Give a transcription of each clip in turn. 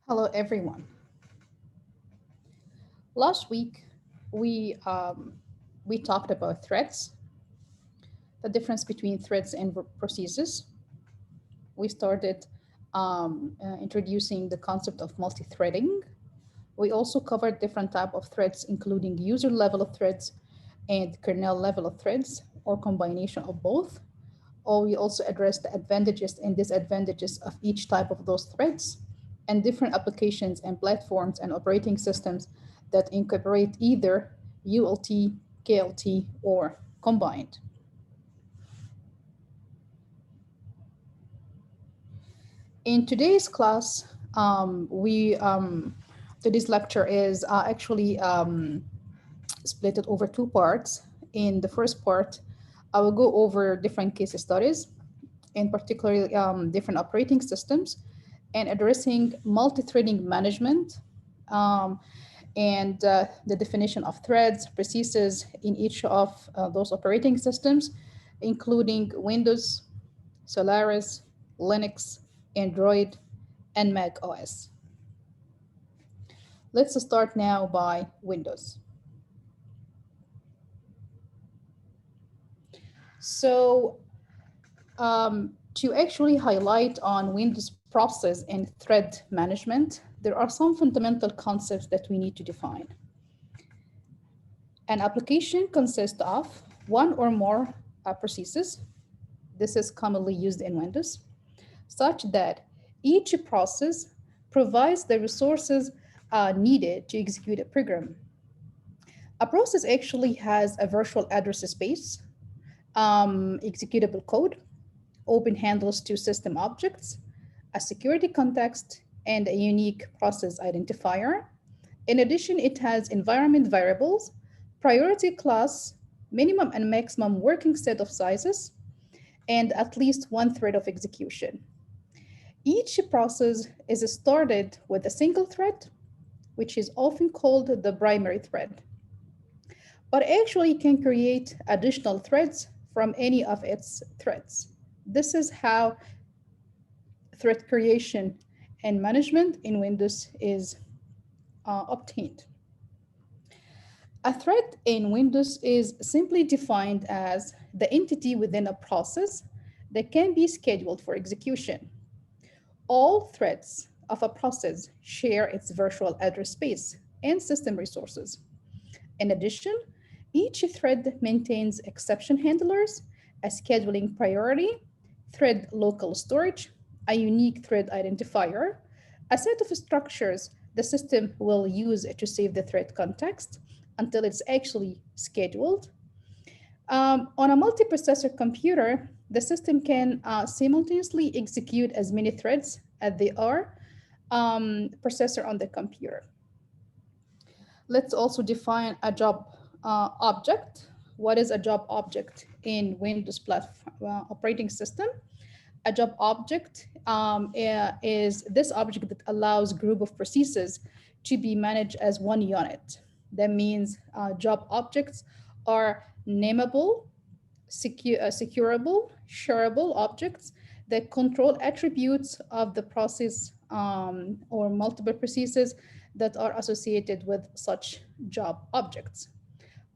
Hello, everyone. Last week, we we talked about threads, the difference between threads and processes. We started introducing the concept of multi-threading. We also covered different type of threads, including user level of threads and kernel level of threads, or combination of both. Or we also addressed the advantages and disadvantages of each type of those threads and different applications and platforms and operating systems that incorporate either ULT, KLT, or combined. In today's class, today's lecture is actually split it over two parts. In the first part, I will go over different case studies, in particular different operating systems, and addressing multi-threading management um, and the definition of threads, processes in each of those operating systems, including Windows, Solaris, Linux, Android, and Mac OS. Let's start now by Windows. So to actually highlight on Windows process and thread management, there are some fundamental concepts that we need to define. An application consists of one or more processes. This is commonly used in Windows, such that each process provides the resources needed to execute a program. A process actually has a virtual address space, executable code, open handles to system objects, a security context, and a unique process identifier. In addition, it has environment variables, priority class, minimum and maximum working set of sizes, and at least one thread of execution. Each process is started with a single thread, which is often called the primary thread, but actually can create additional threads from any of its threads. This is how thread creation and management in Windows is obtained. A thread in Windows is simply defined as the entity within a process that can be scheduled for execution. All threads of a process share its virtual address space and system resources. In addition, each thread maintains exception handlers, a scheduling priority, thread local storage, a unique thread identifier, a set of structures the system will use to save the thread context until it's actually scheduled. On a multiprocessor computer, the system can simultaneously execute as many threads as they are processor on the computer. Let's also define a job object. What is a job object in Windows operating system? A job object is this object that allows group of processes to be managed as one unit. That means job objects are nameable, securable, shareable objects that control attributes of the process or multiple processes that are associated with such job objects.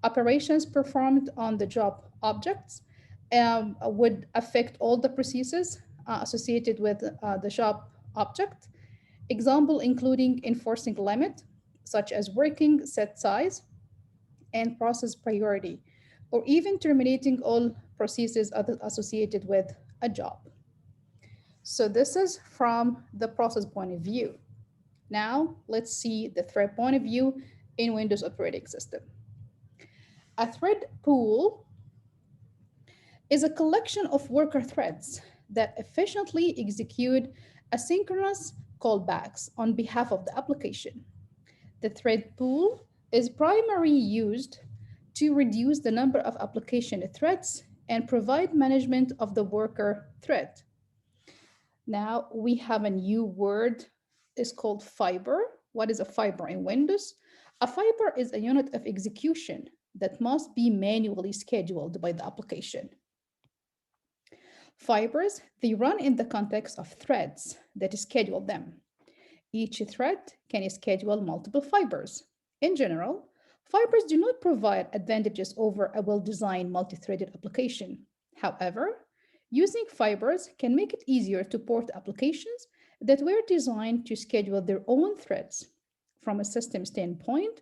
Operations performed on the job objects would affect all the processes associated with the job object. Example including enforcing limit, such as working set size and process priority, or even terminating all processes associated with a job. So this is from the process point of view. Now let's see the thread point of view in Windows operating system. A thread pool is a collection of worker threads that efficiently execute asynchronous callbacks on behalf of the application. The thread pool is primarily used to reduce the number of application threads and provide management of the worker thread. Now we have a new word, it's called fiber. What is a fiber in Windows? A fiber is a unit of execution that must be manually scheduled by the application. Fibers, they run in the context of threads that schedule them. Each thread can schedule multiple fibers. In general, fibers do not provide advantages over a well-designed multi-threaded application. However, using fibers can make it easier to port applications that were designed to schedule their own threads. From a system standpoint,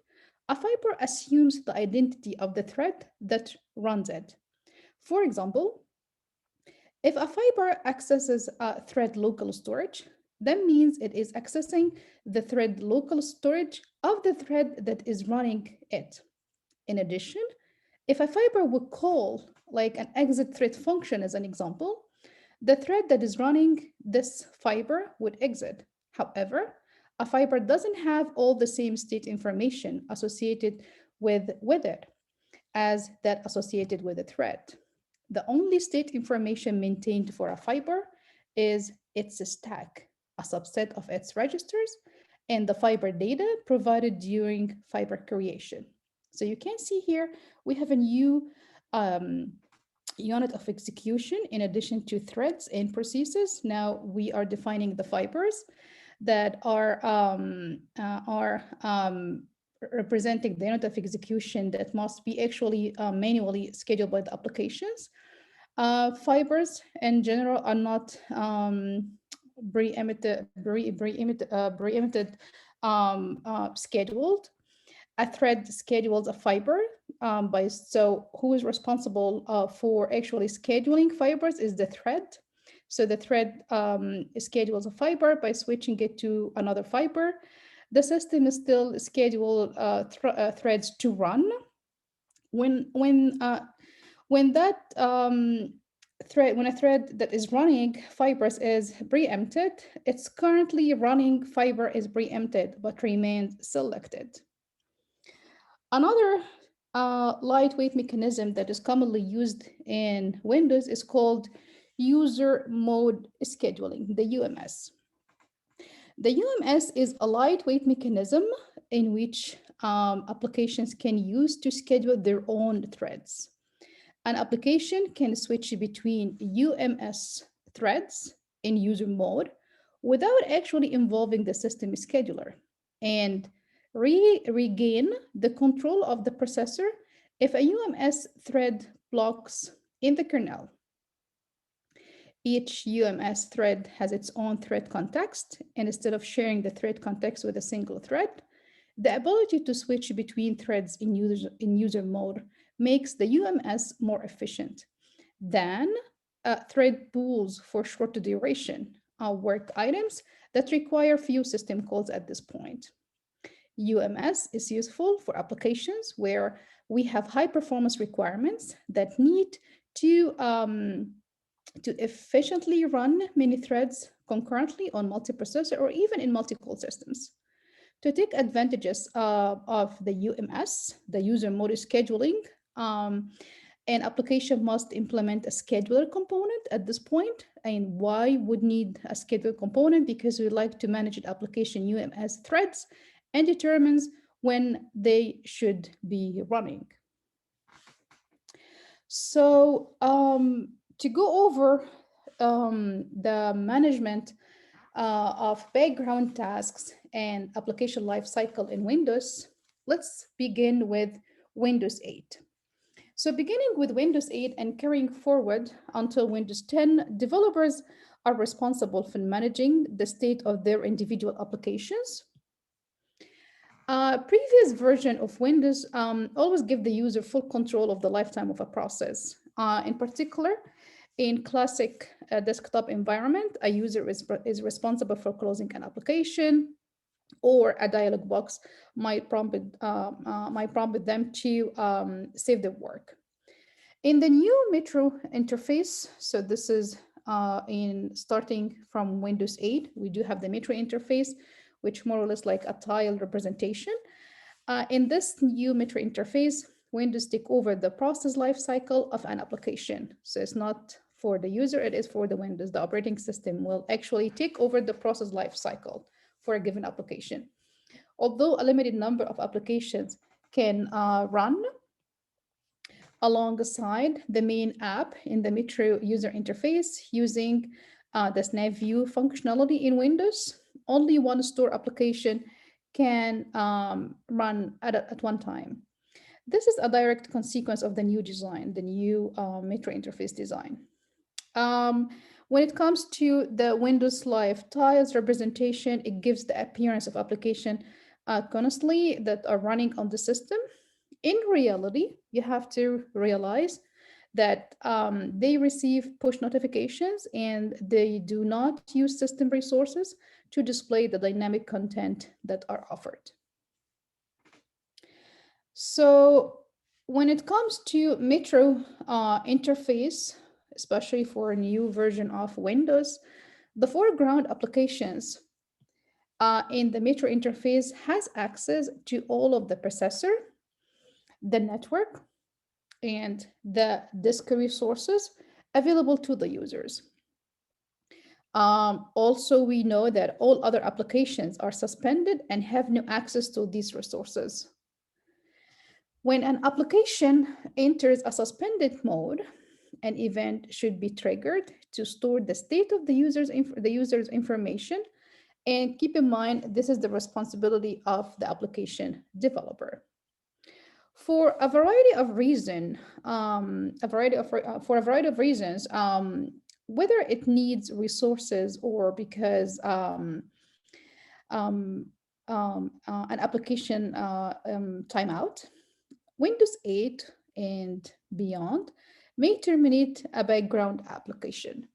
a fiber assumes the identity of the thread that runs it. For example, if a fiber accesses a thread local storage, that means it is accessing the thread local storage of the thread that is running it. In addition, if a fiber would call like an exit thread function as an example, the thread that is running this fiber would exit. However, a fiber doesn't have all the same state information associated with it as that associated with a thread. The only state information maintained for a fiber is its stack, a subset of its registers, and the fiber data provided during fiber creation. So you can see here, we have a new unit of execution in addition to threads and processes. Now we are defining the fibers that are representing the unit of execution that must be actually manually scheduled by the applications. Fibers in general are not scheduled. A thread schedules a fiber so who is responsible for actually scheduling fibers is the thread. So the thread schedules a fiber by switching it to another fiber. The system is still schedule threads to run. When that when a thread that is running fibers is preempted, its currently running fiber is preempted but remains selected. Another lightweight mechanism that is commonly used in Windows is called user mode scheduling, the UMS. The UMS is a lightweight mechanism in which applications can use to schedule their own threads. An application can switch between UMS threads in user mode without actually involving the system scheduler and regain the control of the processor if a UMS thread blocks in the kernel. Each UMS thread has its own thread context, and instead of sharing the thread context with a single thread, the ability to switch between threads in user mode makes the UMS more efficient than thread pools for shorter duration work items that require few system calls at this point. UMS is useful for applications where we have high performance requirements that need to efficiently run many threads concurrently on multiprocessor or even in multi-core systems. To take advantages of the UMS, the user mode scheduling, an application must implement a scheduler component at this point. And why would need a scheduler component? Because we like to manage the application UMS threads and determines when they should be running. So to go over the management of background tasks and application lifecycle in Windows, let's begin with Windows 8. So beginning with Windows 8 and carrying forward until Windows 10, developers are responsible for managing the state of their individual applications. Previous version of Windows always give the user full control of the lifetime of a process. In particular, in classic desktop environment, a user is responsible for closing an application, or a dialog box might prompt them to save the work. In the new Metro interface, so this is in starting from Windows 8, we do have the Metro interface, which more or less like a tile representation. In this new Metro interface, Windows take over the process lifecycle of an application. So it's not for the user, it is for the Windows. The operating system will actually take over the process lifecycle for a given application. Although a limited number of applications can run alongside the main app in the Metro user interface using the Snap View functionality in Windows. only one store application can run at one time. This is a direct consequence of the new design, the new Metro interface design. Um, when it comes to the Windows Live tiles representation, it gives the appearance of application constantly that are running on the system. In reality, you have to realize that they receive push notifications and they do not use system resources to display the dynamic content that are offered. So when it comes to Metro interface, especially for a new version of Windows, the foreground applications in the Metro interface has access to all of the processor, the network, and the disk resources available to the users. Also, we know that all other applications are suspended and have no access to these resources. When an application enters a suspended mode, an event should be triggered to store the state of the user's information. And keep in mind, this is the responsibility of the application developer. For a variety of reasons, whether it needs resources or because an application timeout, Windows 8 and beyond may terminate a background application.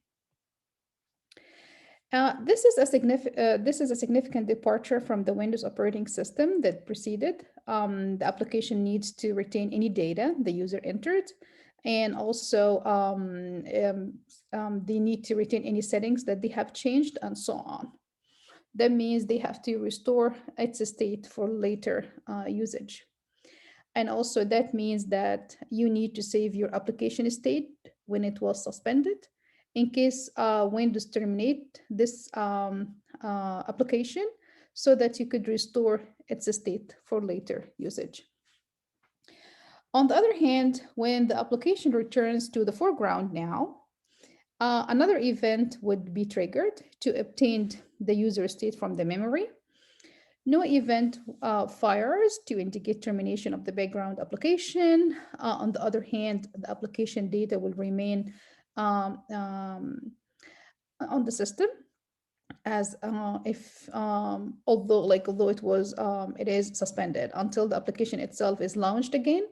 This is a significant departure from the Windows operating system that preceded. The application needs to retain any data the user entered, and also they need to retain any settings that they have changed, and so on. That means they have to restore its state for later usage. And also that means that you need to save your application state when it was suspended in case Windows terminate this application so that you could restore its state for later usage. On the other hand, when the application returns to the foreground now, another event would be triggered to obtain the user state from the memory. No event fires to indicate termination of the background application. On the other hand, the application data will remain on the system as if although it is suspended until the application itself is launched again.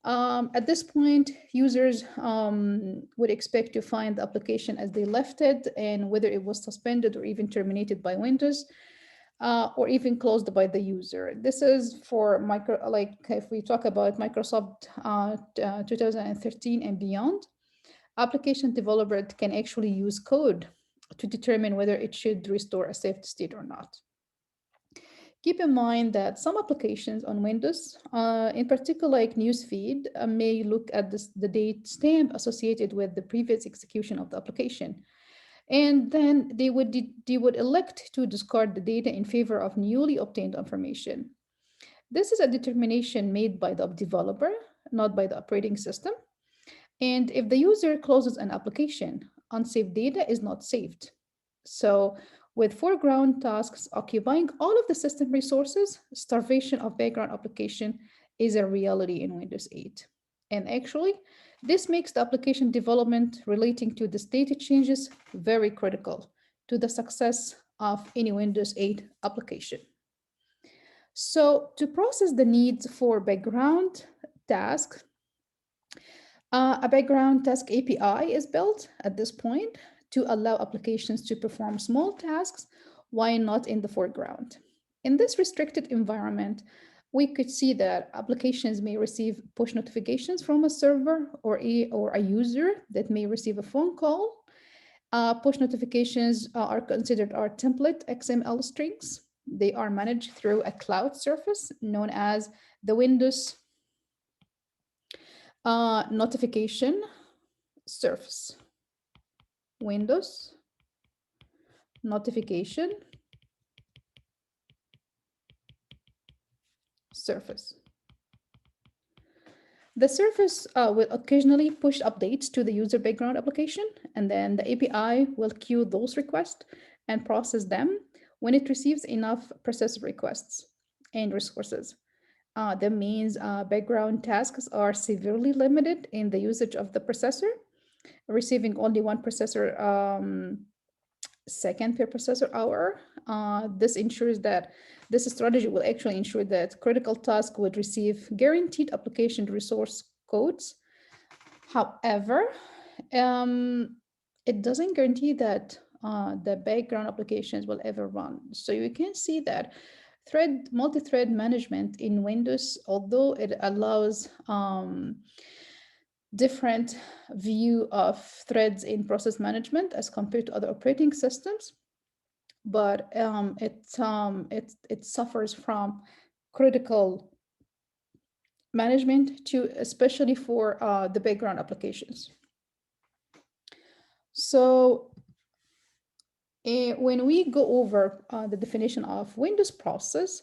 At this point, users would expect to find the application as they left it, and whether it was suspended or even terminated by Windows. Or even closed by the user. This is for if we talk about Microsoft 2013 and beyond, application developer can actually use code to determine whether it should restore a saved state or not. Keep in mind that some applications on Windows, in particular like Newsfeed, may look at the date stamp associated with the previous execution of the application. And then they would elect to discard the data in favor of newly obtained information. This is a determination made by the developer, not by the operating system. And if the user closes an application, unsaved data is not saved. So with foreground tasks occupying all of the system resources, starvation of background application is a reality in Windows 8. And actually, this makes the application development relating to the state changes very critical to the success of any Windows 8 application. So to process the needs for background tasks, a background task API is built at this point to allow applications to perform small tasks while not in the foreground. In this restricted environment, we could see that applications may receive push notifications from a server or a user that may receive a phone call. Push notifications are considered our template XML strings. They are managed through a cloud surface known as the Windows notification surface. Windows notification surface. The surface will occasionally push updates to the user background application, and then the API will queue those requests and process them when it receives enough processor requests and resources. That means background tasks are severely limited in the usage of the processor, receiving only one processor second per processor hour. This strategy will actually ensure that critical tasks would receive guaranteed application resource codes. However, it doesn't guarantee that the background applications will ever run. So you can see that multi-thread management in Windows, although it allows different view of threads in process management as compared to other operating systems, but it suffers from critical management too, especially for the background applications. So when we go over the definition of Windows process,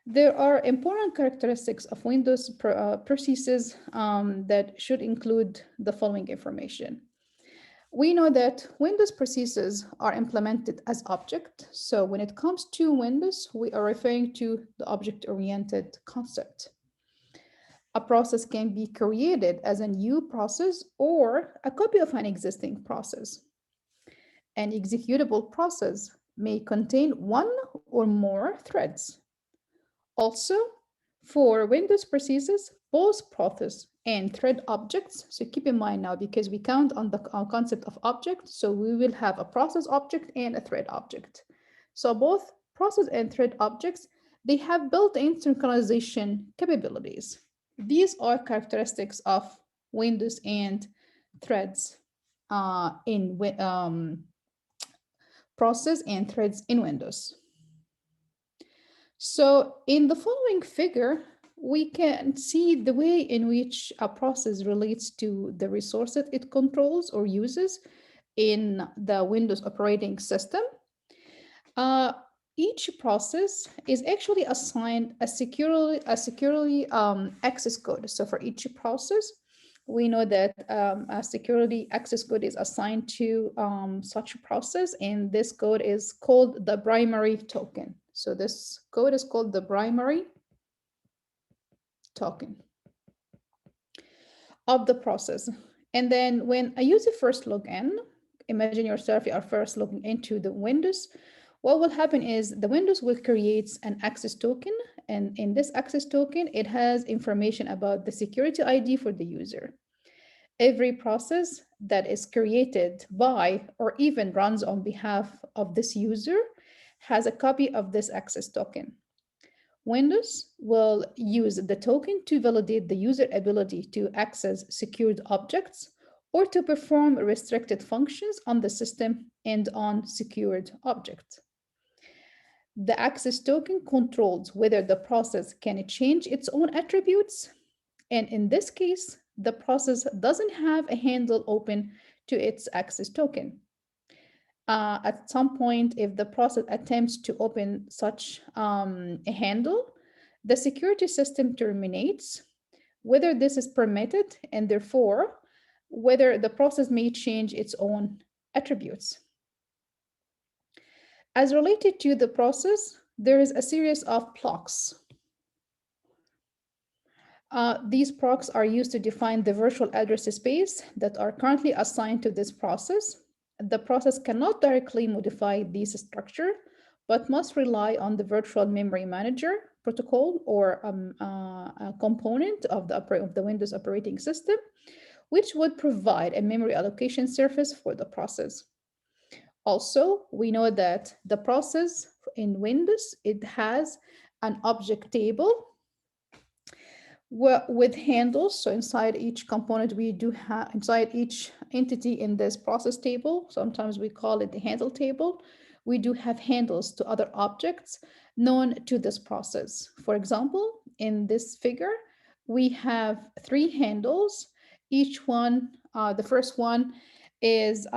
there are important characteristics of Windows processes that should include the following information. We know that Windows processes are implemented as object. So when it comes to Windows, we are referring to the object-oriented concept. A process can be created as a new process or a copy of an existing process. An executable process may contain one or more threads. Also, for Windows processes, both process and thread objects, so keep in mind now, because we count on the concept of object, so we will have a process object and a thread object. So both process and thread objects, they have built-in synchronization capabilities. These are characteristics of Windows and threads in process and threads in Windows. So in the following figure, we can see the way in which a process relates to the resources it controls or uses in the Windows operating system. Each process is actually assigned a securely access code. So for each process, we know that a security access code is assigned to such a process, and this code is called the primary token. So this code is called the primary token of the process. And then when a user first log in, imagine yourself, you are first logging into the Windows. What will happen is the Windows will create an access token, and in this access token, it has information about the security ID for the user. Every process that is created by or even runs on behalf of this user has a copy of this access token. Windows will use the token to validate the user ability to access secured objects or to perform restricted functions on the system and on secured objects. The access token controls whether the process can change its own attributes, and in this case, the process doesn't have a handle open to its access token. At some point, if the process attempts to open such a handle, the security system terminates whether this is permitted, and therefore whether the process may change its own attributes. As related to the process, there is a series of blocks. These procs are used to define the virtual address space that are currently assigned to this process. The process cannot directly modify this structure, but must rely on the virtual memory manager protocol or a component of the Windows operating system, which would provide a memory allocation surface for the process. Also, we know that the process in Windows, it has an object table with handles. So inside each component, we do have, inside each entity in this process table, sometimes we call it the handle table, we do have handles to other objects known to this process. For example, in this figure, we have 3 handles. Each one, the first one is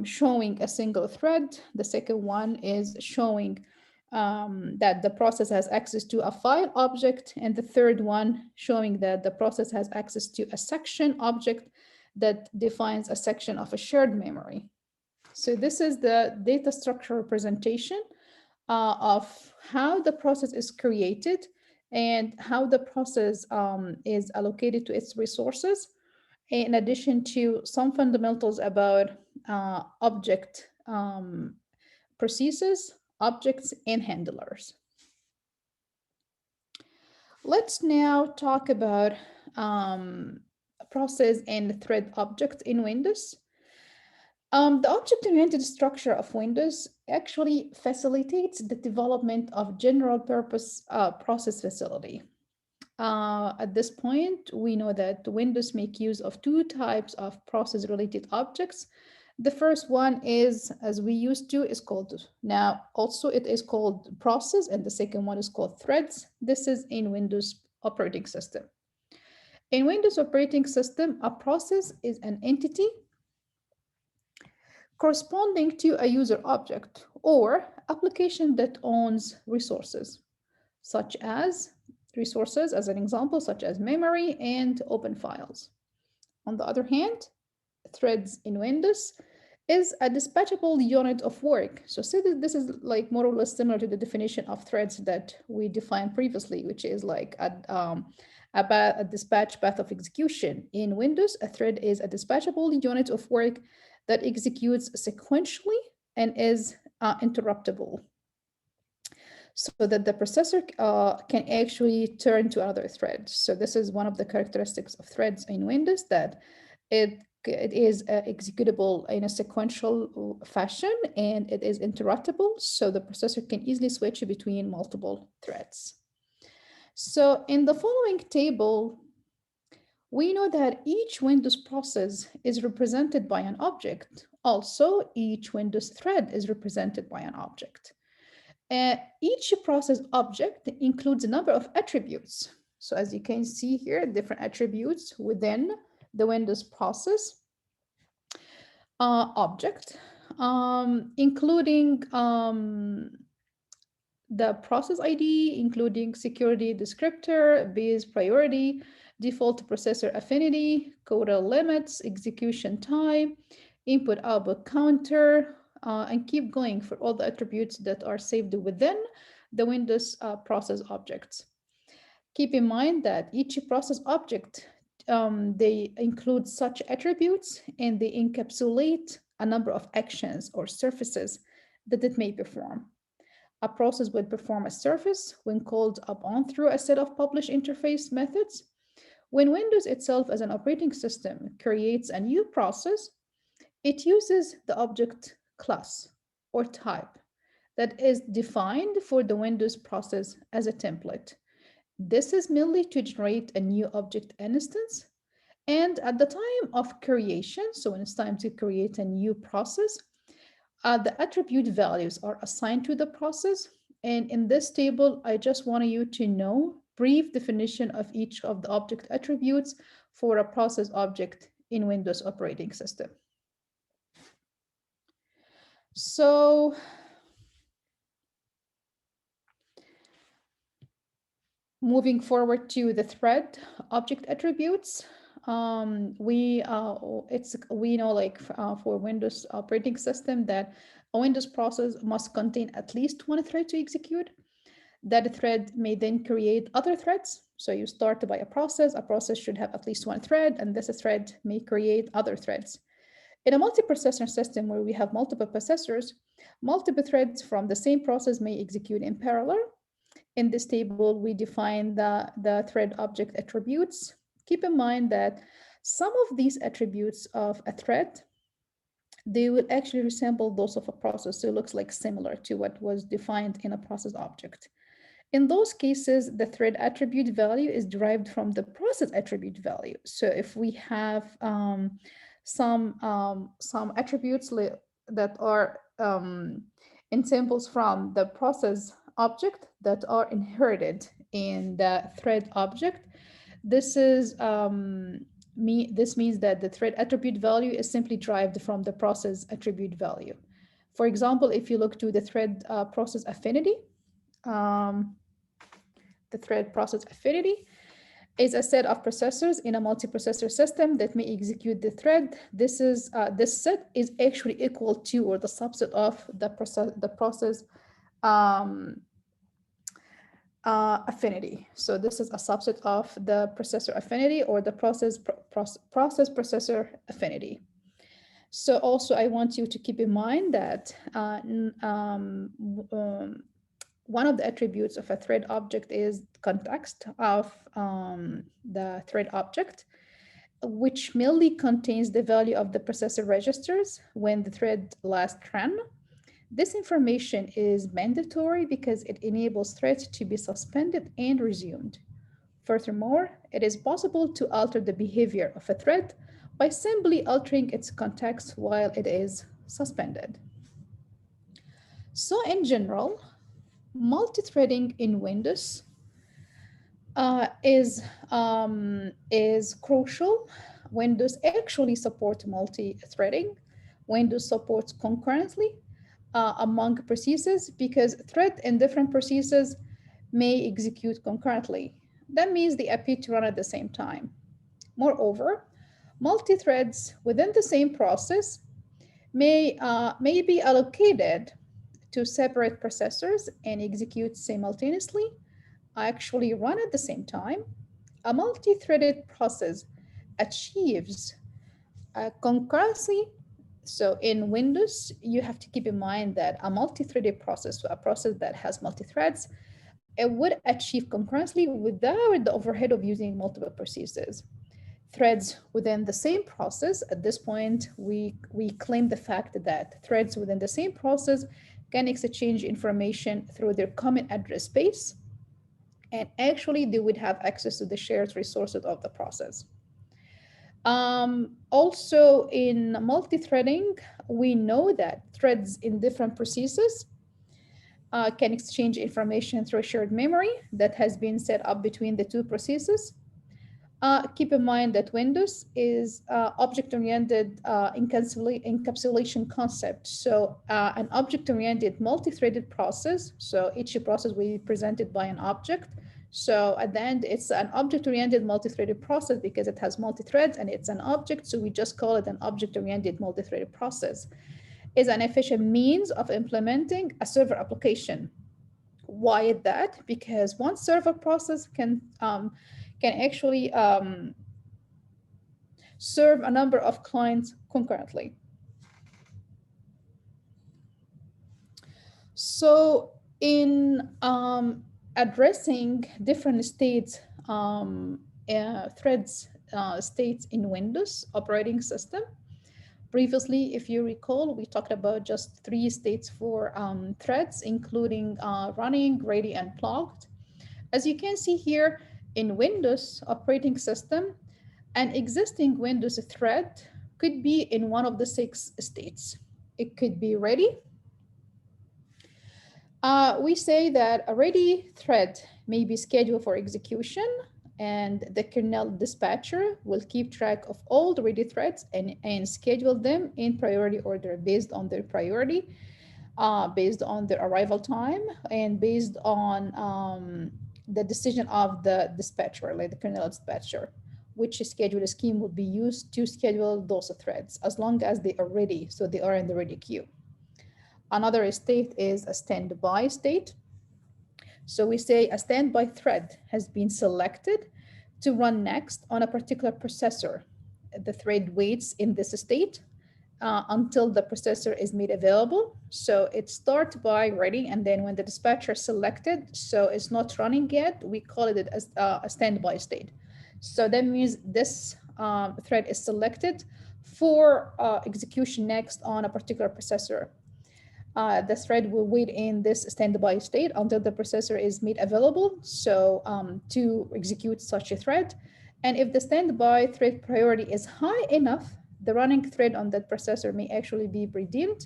showing a single thread. The second one is showing that the process has access to a file object, and the third one showing that the process has access to a section object that defines a section of a shared memory. So this is the data structure representation of how the process is created and how the process is allocated to its resources, in addition to some fundamentals about object processes, objects, and handlers. Let's now talk about process and thread objects in Windows. The object-oriented structure of Windows actually facilitates the development of general purpose process facility. At this point, we know that Windows make use of two types of process-related objects. The first one is, as we used to, is called, now also it is called process, and the second one is called threads. This is in Windows operating system. In Windows operating system, a process is an entity corresponding to a user object or application that owns resources, such as as an example, such as memory and open files. On the other hand, threads in Windows is a dispatchable unit of work. So this is like more or less similar to the definition of threads that we defined previously, which is like about a dispatch path of execution. In Windows, a thread is a dispatchable unit of work that executes sequentially and is interruptible, so that the processor can actually turn to another thread. So this is one of the characteristics of threads in Windows, that it is executable in a sequential fashion and it is interruptible, so the processor can easily switch between multiple threads. So in the following table, we know that each Windows process is represented by an object. Also, each Windows thread is represented by an object. Each process object includes a number of attributes. So as you can see here, different attributes within the Windows process object, including the process ID, including security descriptor, base priority, default processor affinity, quota limits, execution time, input output counter, and keep going for all the attributes that are saved within the Windows process objects. Keep in mind that each process object, they include such attributes and they encapsulate a number of actions or surfaces that it may perform. A process would perform a service when called upon through a set of publish interface methods. When Windows itself as an operating system creates a new process, it uses the object class or type that is defined for the Windows process as a template. This is merely to generate a new object instance. And at the time of creation, so when it's time to create a new process, the attribute values are assigned to the process. And in this table, I just want you to know brief definition of each of the object attributes for a process object in Windows operating system. So moving forward to the thread object attributes, we know, like for Windows operating system, that a Windows process must contain at least one thread to execute. That thread may then create other threads. So you start by a process should have at least one thread, and this thread may create other threads. In a multiprocessor system where we have multiple processors, multiple threads from the same process may execute in parallel. In this table, we define the thread object attributes. Keep in mind that some of these attributes of a thread, they will actually resemble those of a process. So it looks like similar to what was defined in a process object. In those cases, the thread attribute value is derived from the process attribute value. So if we have some attributes that are examples from the process object that are inherited in the thread object, this means that the thread attribute value is simply derived from the process attribute value. For example, if you look to the thread process affinity, the thread process affinity is a set of processors in a multiprocessor system that may execute the thread. This set is actually equal to, or the subset of, the process affinity. So this is a subset of the processor affinity or the process processor affinity. So also I want you to keep in mind that one of the attributes of a thread object is context of the thread object, which merely contains the value of the processor registers when the thread last ran. This information is mandatory because it enables threads to be suspended and resumed. Furthermore, it is possible to alter the behavior of a thread by simply altering its context while it is suspended. So in general, multi-threading in Windows is crucial. Windows actually supports multi-threading. Windows supports concurrently among processes because threads in different processes may execute concurrently. That means they appear to run at the same time. Moreover, multi-threads within the same process may be allocated to separate processors and execute simultaneously, actually run at the same time. A multi-threaded process achieves concurrency. So in Windows, you have to keep in mind that a multi-threaded process, a process that has multi-threads, it would achieve concurrency without the overhead of using multiple processes. Threads within the same process, at this point, we claim the fact that threads within the same process can exchange information through their common address space, and actually they would have access to the shared resources of the process. Also in multi-threading, we know that threads in different processes can exchange information through shared memory that has been set up between the two processes. Keep in mind that Windows is object-oriented encapsulation concept. So an object-oriented multi-threaded process. So each process will be presented by an object. So at the end, it's an object-oriented multi-threaded process because it has multi-threads and it's an object. So we just call it an object-oriented multi-threaded process. Is an efficient means of implementing a server application. Why is that? Because one server process can actually serve a number of clients concurrently. So in addressing different states, threads states in Windows operating system, previously, if you recall, we talked about just 3 states for threads, including running, ready, and plugged. As you can see here, in Windows operating system, an existing Windows thread could be in one of the 6 states. It could be ready. We say that a ready thread may be scheduled for execution, and the kernel dispatcher will keep track of all the ready threads and schedule them in priority order based on their priority, based on their arrival time, and based on the decision of the dispatcher, like the kernel dispatcher, which scheduler scheme would be used to schedule those threads as long as they are ready, so they are in the ready queue. Another state is a standby state. So we say a standby thread has been selected to run next on a particular processor. The thread waits in this state until the processor is made available. So it starts by ready, and then when the dispatcher is selected, so it's not running yet, we call it as a standby state. So that means this thread is selected for execution next on a particular processor. The thread will wait in this standby state until the processor is made available, so to execute such a thread. And if the standby thread priority is high enough, the running thread on that processor may actually be redeemed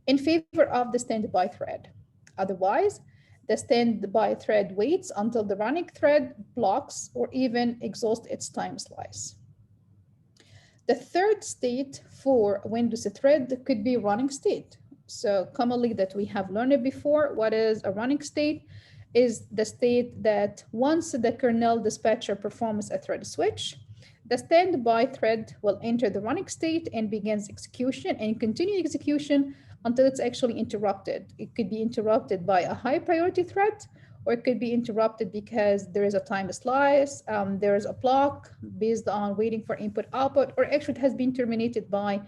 in favor of the standby thread. Otherwise, the standby thread waits until the running thread blocks or even exhausts its time slice. The third state for Windows thread could be running state. So commonly that we have learned before, what is a running state? Is the state that once the kernel dispatcher performs a thread switch, the standby thread will enter the running state and begins execution and continue execution until it's actually interrupted. It could be interrupted by a high priority thread, or it could be interrupted because there is a time slice, there is a block based on waiting for input output, or actually it has been terminated by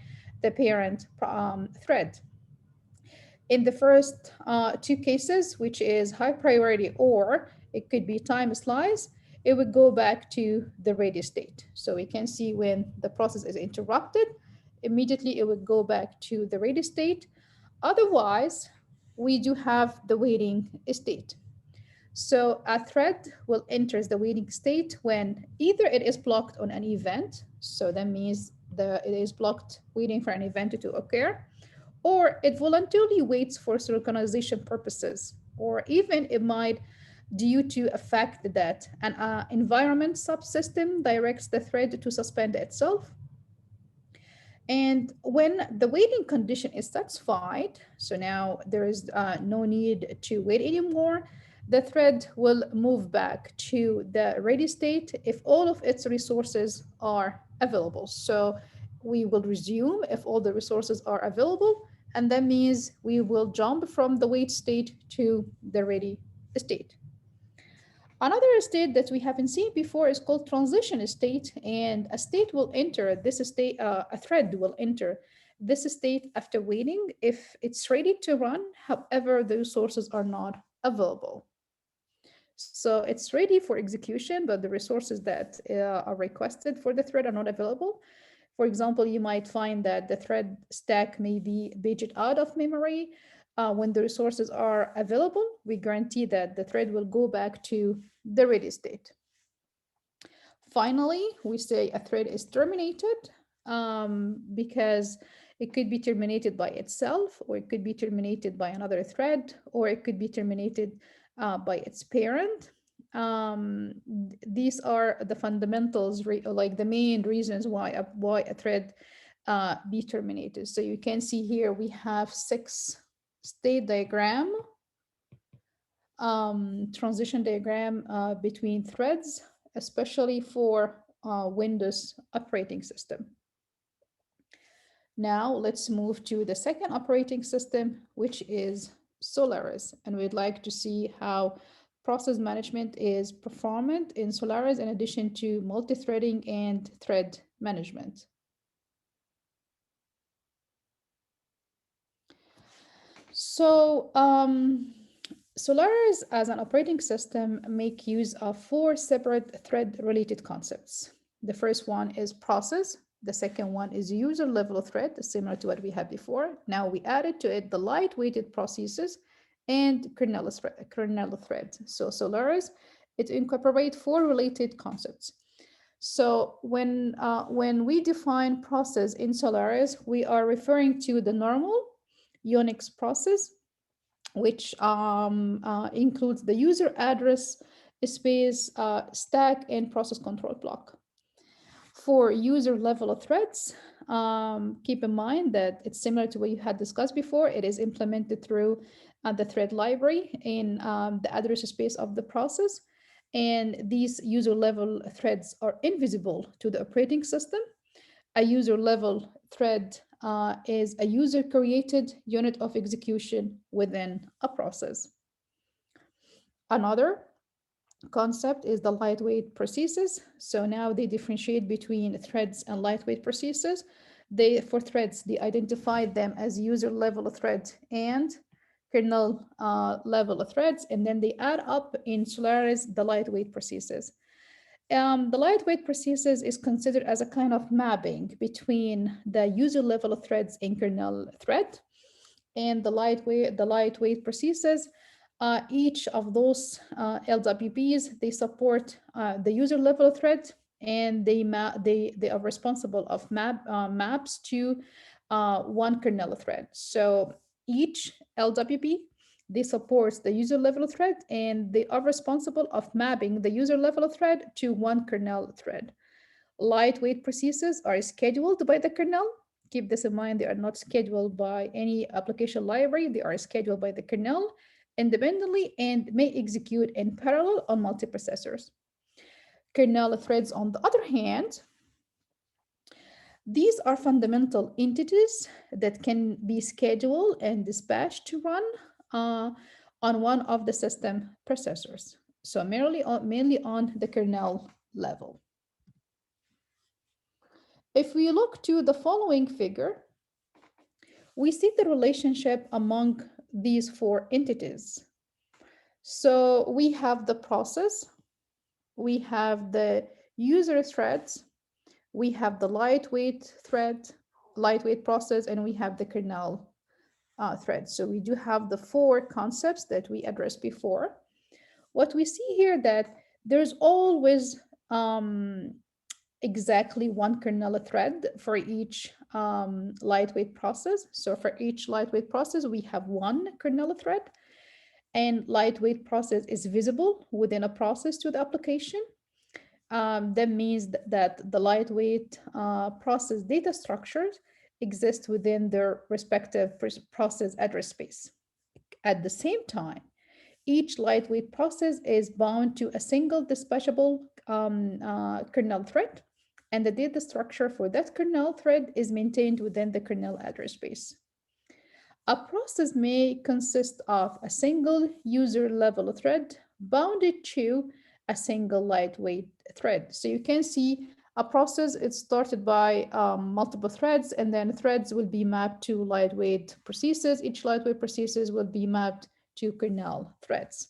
the parent thread. In the first two cases, which is high priority or it could be time slice, it would go back to the ready state. So we can see when the process is interrupted, immediately it would go back to the ready state. Otherwise, we do have the waiting state. So a thread will enter the waiting state when either it is blocked on an event, so that means it is blocked waiting for an event to occur, or it voluntarily waits for synchronization purposes, or even it might due to a fact that an environment subsystem directs the thread to suspend itself. And when the waiting condition is satisfied, so now there is no need to wait anymore, the thread will move back to the ready state if all of its resources are available. So we will resume if all the resources are available, and that means we will jump from the wait state to the ready state. Another state that we haven't seen before is called transition state, and a state will enter this state, a thread will enter this state after waiting if it's ready to run, however, the resources are not available. So it's ready for execution, but the resources that are requested for the thread are not available. For example, you might find that the thread stack may be paged out of memory. When the resources are available, we guarantee that the thread will go back to the ready state. Finally, we say a thread is terminated because it could be terminated by itself, or it could be terminated by another thread, or it could be terminated by its parent. These are the fundamentals, like the main reasons why a thread be terminated. So you can see here we have 6 state diagram, transition diagram between threads, especially for Windows operating system. Now let's move to the second operating system, which is Solaris, and we'd like to see how process management is performed in Solaris in addition to multi-threading and thread management. So Solaris as an operating system make use of 4 separate thread-related concepts. The first one is process. The second one is user level thread, similar to what we had before. Now we added to it the light-weighted processes and kernel thread. So Solaris, it incorporates 4 related concepts. So when we define process in Solaris, we are referring to the normal Unix process, which includes the user address space, stack, and process control block. For user level of threads, keep in mind that it's similar to what you had discussed before. It is implemented through the thread library in the address space of the process. And these user level threads are invisible to the operating system. A user level thread is a user created unit of execution within a process. Another concept is the lightweight processes. So now they differentiate between threads and lightweight processes. For threads, they identify them as user level threads and kernel level threads, and then they add up in Solaris the lightweight processes. The lightweight processes is considered as a kind of mapping between the user level of threads and kernel thread, and the lightweight processes. Each of those LWPs, they support the user level thread, and they are responsible of maps to one kernel thread. So each LWP, they support the user level thread, and they are responsible of mapping the user level thread to one kernel thread. Lightweight processes are scheduled by the kernel. Keep this in mind, they are not scheduled by any application library. They are scheduled by the kernel independently and may execute in parallel on multiprocessors. Kernel threads, on the other hand, These are fundamental entities that can be scheduled and dispatched to run on one of the system processors. So mainly on the kernel level. If we look to the following figure, we see the relationship among these four entities. So we have the process, we have the user threads, we have the lightweight thread, lightweight process, and we have the kernel thread. So we do have the four concepts that we addressed before. What we see here that there's always exactly one kernel thread for each lightweight process. So for each lightweight process, we have one kernel thread, and lightweight process is visible within a process to the application. That means that the lightweight process data structures exist within their respective process address space. At the same time, each lightweight process is bound to a single dispatchable kernel thread, and the data structure for that kernel thread is maintained within the kernel address space. A process may consist of a single user level thread bounded to a single lightweight thread. So you can see a process, it's started by multiple threads, and then threads will be mapped to lightweight processes. Each lightweight processes will be mapped to kernel threads.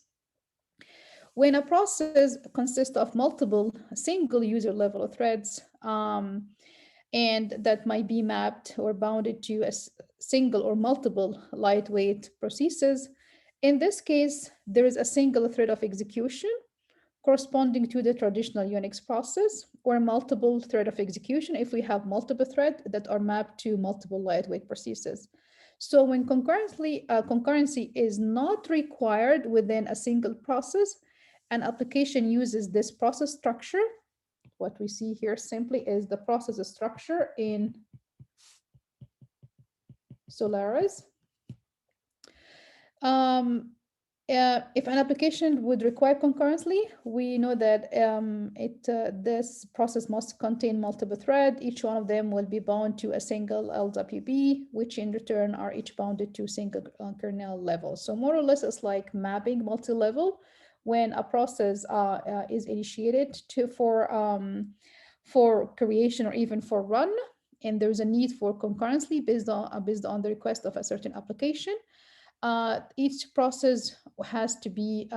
When a process consists of multiple single user level threads, and that might be mapped or bounded to a single or multiple lightweight processes, in this case, there is a single thread of execution corresponding to the traditional Unix process, or multiple thread of execution if we have multiple threads that are mapped to multiple lightweight processes. So when concurrency is not required within a single process, an application uses this process structure. What we see here simply is the process structure in Solaris. If an application would require concurrently, we know that this process must contain multiple threads. Each one of them will be bound to a single LWB, which in return are each bounded to single kernel level. So more or less, it's like mapping multi-level when a process is initiated for creation or even for run, and there's a need for concurrency based on the request of a certain application. Each process has to be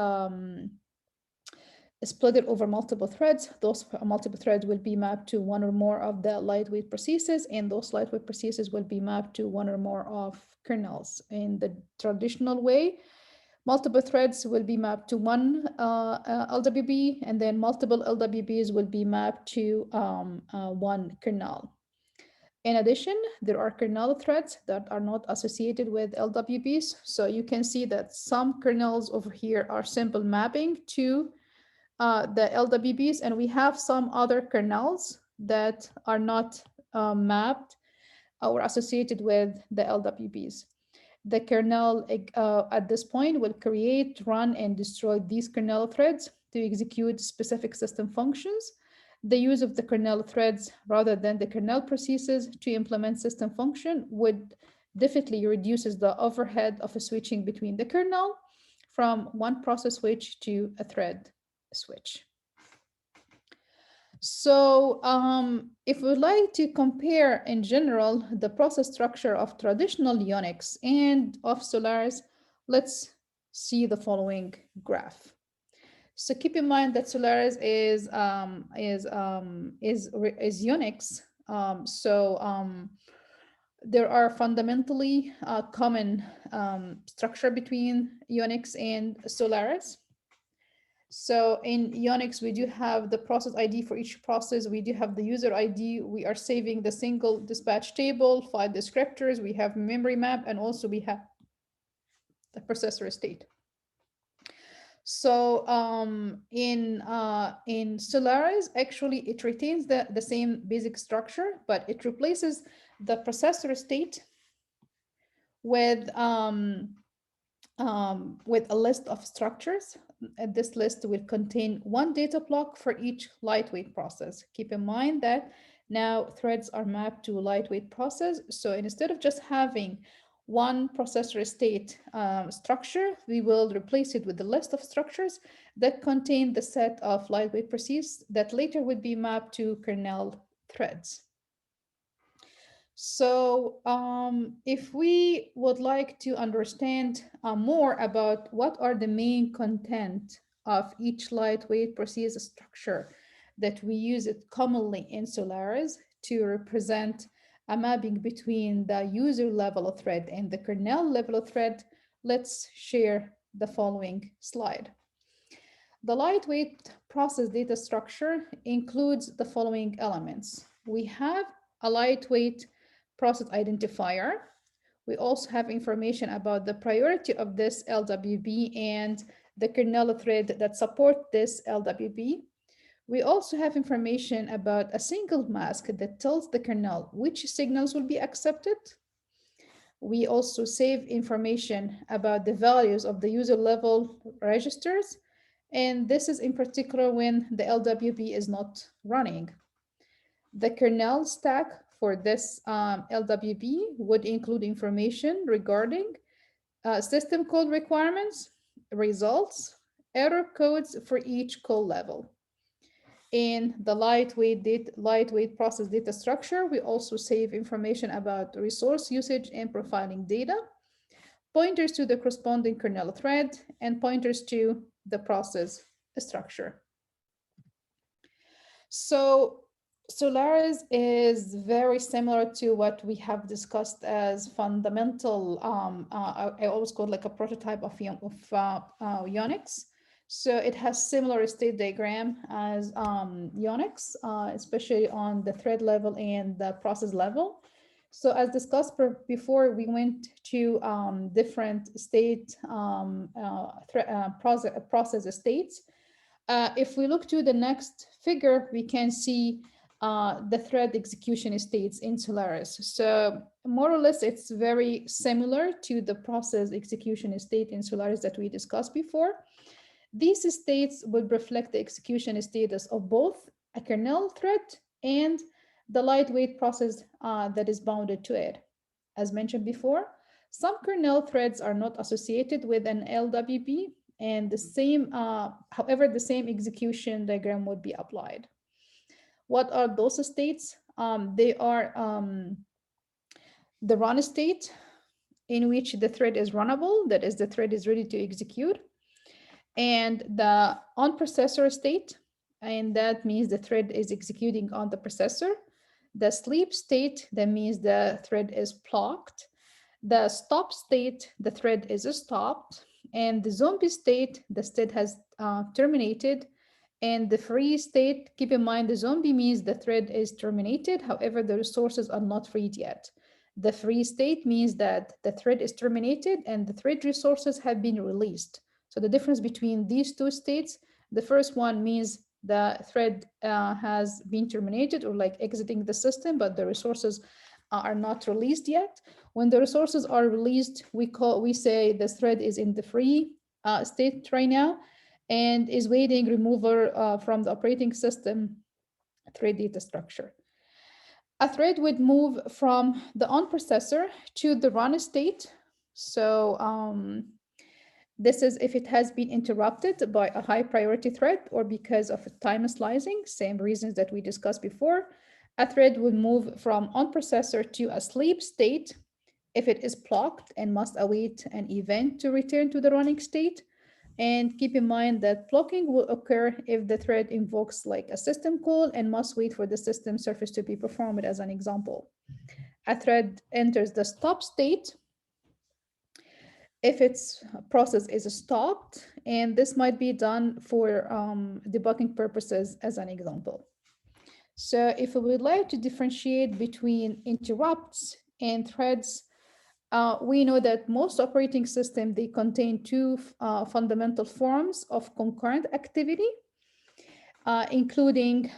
split over multiple threads. Those multiple threads will be mapped to one or more of the lightweight processes, and those lightweight processes will be mapped to one or more of kernels. In the traditional way, multiple threads will be mapped to one LWB, and then multiple LWBs will be mapped to one kernel. In addition, there are kernel threads that are not associated with LWBs. So you can see that some kernels over here are simple mapping to the LWBs, and we have some other kernels that are not mapped or associated with the LWBs. The kernel at this point will create, run, and destroy these kernel threads to execute specific system functions. The use of the kernel threads rather than the kernel processes to implement system function would definitely reduces the overhead of a switching between the kernel from one process switch to a thread switch. So if we'd like to compare in general the process structure of traditional Unix and of Solaris, let's see the following graph. So keep in mind that Solaris is Unix. There are fundamentally common structure between Unix and Solaris. So in Unix, we do have the process ID for each process. We do have the user ID. We are saving the single dispatch table, file descriptors. We have memory map, and also we have the processor state. So in Solaris, actually, it retains the same basic structure, but it replaces the processor state with a list of structures. And this list will contain one data block for each lightweight process. Keep in mind that Now threads are mapped to lightweight process. So instead of just having one processor state structure, we will replace it with a list of structures that contain the set of lightweight processes that later would be mapped to kernel threads. So if we would like to understand more about what are the main content of each lightweight process structure that we use it commonly in Solaris to represent a mapping between the user level of thread and the kernel level of thread, let's share the following slide. The lightweight process data structure includes the following elements. We have a lightweight process identifier. We also have information about the priority of this LWB and the kernel thread that support this LWB. We also have information about a single mask that tells the kernel which signals will be accepted. We also save information about the values of the user level registers. And this is in particular when the LWB is not running. The kernel stack for this LWB would include information regarding system code requirements, results, error codes for each call level. In the lightweight process data structure, we also save information about resource usage and profiling data, pointers to the corresponding kernel thread, and pointers to the process structure. So Solaris is very similar to what we have discussed as fundamental, I always call it like a prototype of Unix. So it has similar state diagram as Unix, especially on the thread level and the process level. So as discussed before, we went to different state process states. If we look to the next figure, we can see the thread execution states in Solaris. So more or less, it's very similar to the process execution state in Solaris that we discussed before. These states would reflect the execution status of both a kernel thread and the lightweight process that is bounded to it. As mentioned before, some kernel threads are not associated with an LWB, and the same, however, the same execution diagram would be applied. What are those states? They are the run state, in which the thread is runnable, that is, the thread is ready to execute, and the on processor state, and that means the thread is executing on the processor. The sleep state, that means the thread is blocked. The stop state, the thread is stopped. And the zombie state, the state has terminated. And the free state, keep in mind the zombie means the thread is terminated, however, the resources are not freed yet. The free state means that the thread is terminated and the thread resources have been released. So the difference between these two states, the first one means the thread has been terminated or like exiting the system, but the resources are not released yet. When the resources are released, we say the thread is in the free state right now and is waiting removal from the operating system thread data structure. A thread would move from the on processor to the run state. So this is if it has been interrupted by a high priority thread or because of time slicing, same reasons that we discussed before. A thread would move from on processor to a sleep state if it is blocked and must await an event to return to the running state. And keep in mind that blocking will occur if the thread invokes like a system call and must wait for the system service to be performed as an example. A thread enters the stop state if its process is stopped, and this might be done for debugging purposes as an example. So if we would like to differentiate between interrupts and threads, we know that most operating systems, they contain two fundamental forms of concurrent activity, including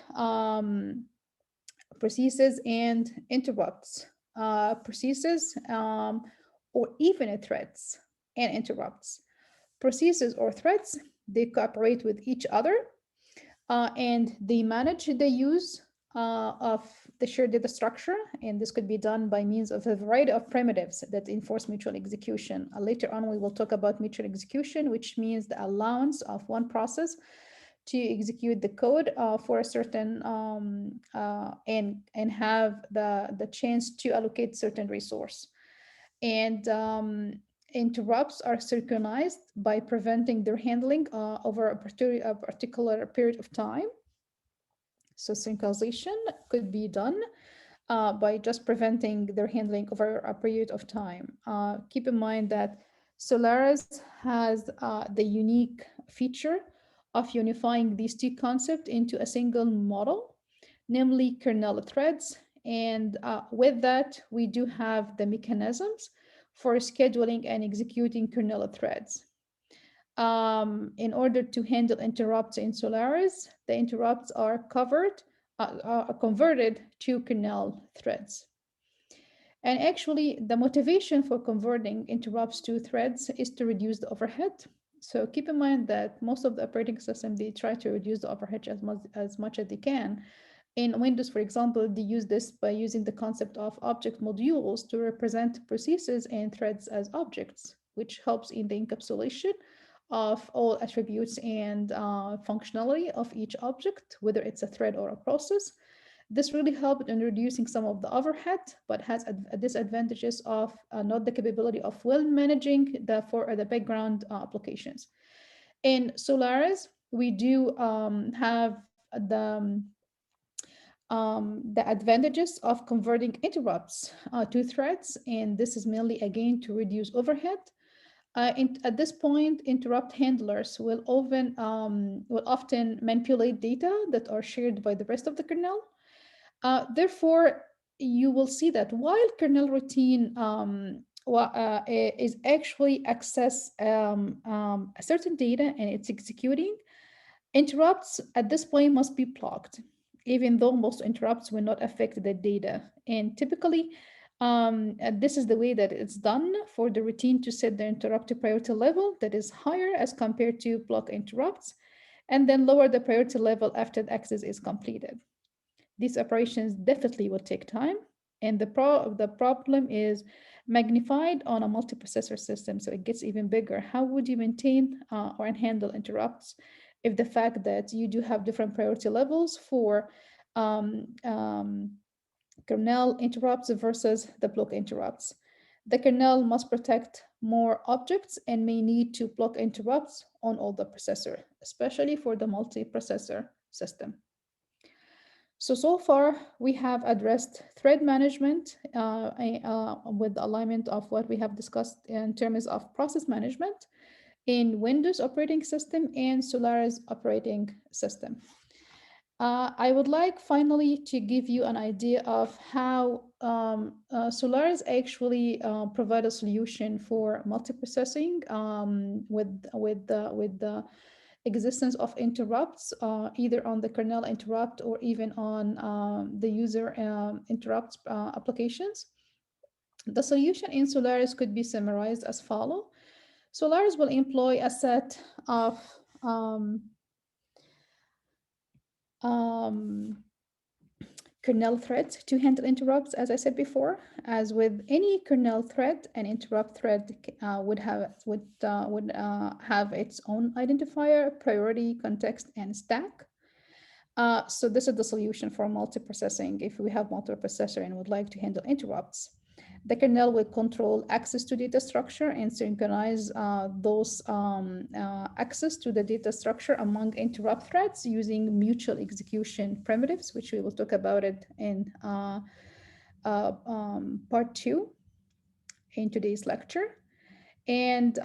processes and interrupts. Processes or even threads and interrupts. Processes or threads, they cooperate with each other and they manage the use of the shared data structure, and this could be done by means of a variety of primitives that enforce mutual execution. Later on, we will talk about mutual execution, which means the allowance of one process to execute the code for a certain and have the chance to allocate certain resource. And interrupts are synchronized by preventing their handling over a particular period of time. So synchronization could be done by just preventing their handling over a period of time. Keep in mind that Solaris has the unique feature of unifying these two concepts into a single model, namely kernel threads. And with that, we do have the mechanisms for scheduling and executing kernel threads. In order to handle interrupts in Solaris, the interrupts are converted to kernel threads. And actually, the motivation for converting interrupts to threads is to reduce the overhead. So keep in mind that most of the operating system, they try to reduce the overhead as much as they can. In Windows, for example, they use this by using the concept of object modules to represent processes and threads as objects, which helps in the encapsulation of all attributes and functionality of each object, whether it's a thread or a process. This really helped in reducing some of the overhead, but has disadvantages of not the capability of well managing the background applications. In Solaris, we do have the advantages of converting interrupts to threads, and this is mainly again to reduce overhead. At this point, interrupt handlers will often manipulate data that are shared by the rest of the kernel. Therefore, you will see that while kernel routine is actually access a certain data and it's executing, interrupts at this point must be blocked, even though most interrupts will not affect the data. And typically, this is the way that it's done for the routine to set the interrupt priority level that is higher as compared to block interrupts, and then lower the priority level after the access is completed. These operations definitely will take time, and the problem is magnified on a multiprocessor system, so it gets even bigger. How would you maintain or handle interrupts if the fact that you do have different priority levels for um, um, kernel interrupts versus the block interrupts? The kernel must protect more objects and may need to block interrupts on all the processor, especially for the multiprocessor system. So far, we have addressed thread management with the alignment of what we have discussed in terms of process management in Windows operating system and Solaris operating system. I would like finally to give you an idea of how Solaris actually provide a solution for multiprocessing with the existence of interrupts, either on the kernel interrupt or even on the user interrupts applications. The solution in Solaris could be summarized as follow. Solaris will employ a set of um, kernel threads to handle interrupts, as I said before. As with any kernel thread, an interrupt thread would have its own identifier, priority, context, and stack. So this is the solution for multiprocessing if we have multiprocessor and would like to handle interrupts. The kernel will control access to data structure and synchronize those access to the data structure among interrupt threads using mutual execution primitives, which we will talk about it in part 2 in today's lecture. And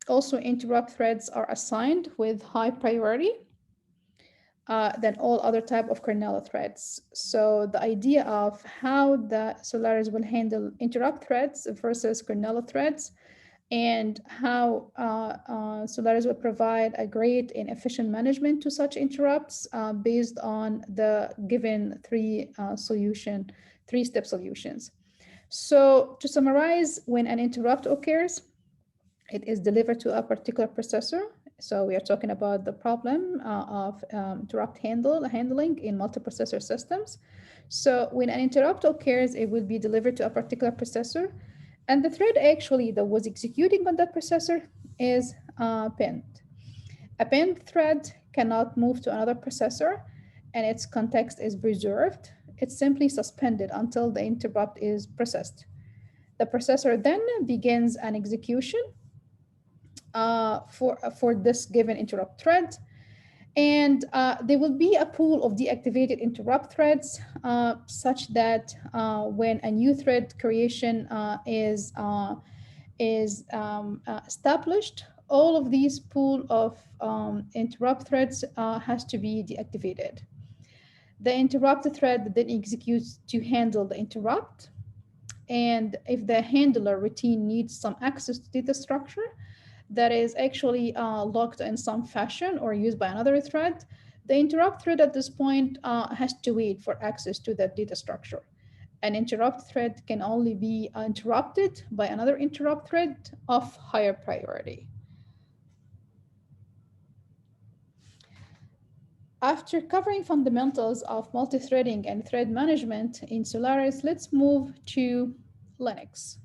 also interrupt threads are assigned with high priority than all other type of kernel threads. So the idea of how the Solaris will handle interrupt threads versus kernel threads, and how Solaris will provide a great and efficient management to such interrupts based on the given three-step solutions. So to summarize, when an interrupt occurs, it is delivered to a particular processor So we are talking about the problem of interrupt handling in multiprocessor systems. So when an interrupt occurs, it will be delivered to a particular processor, and the thread actually that was executing on that processor is pinned. A pinned thread cannot move to another processor, and its context is preserved. It's simply suspended until the interrupt is processed. The processor then begins an execution for this given interrupt thread. And there will be a pool of deactivated interrupt threads such that when a new thread creation is established, all of these pool of interrupt threads has to be deactivated. The interrupt thread then executes to handle the interrupt. And if the handler routine needs some access to data structure that is actually locked in some fashion or used by another thread, the interrupt thread at this point has to wait for access to that data structure. An interrupt thread can only be interrupted by another interrupt thread of higher priority. After covering fundamentals of multi-threading and thread management in Solaris, let's move to Linux.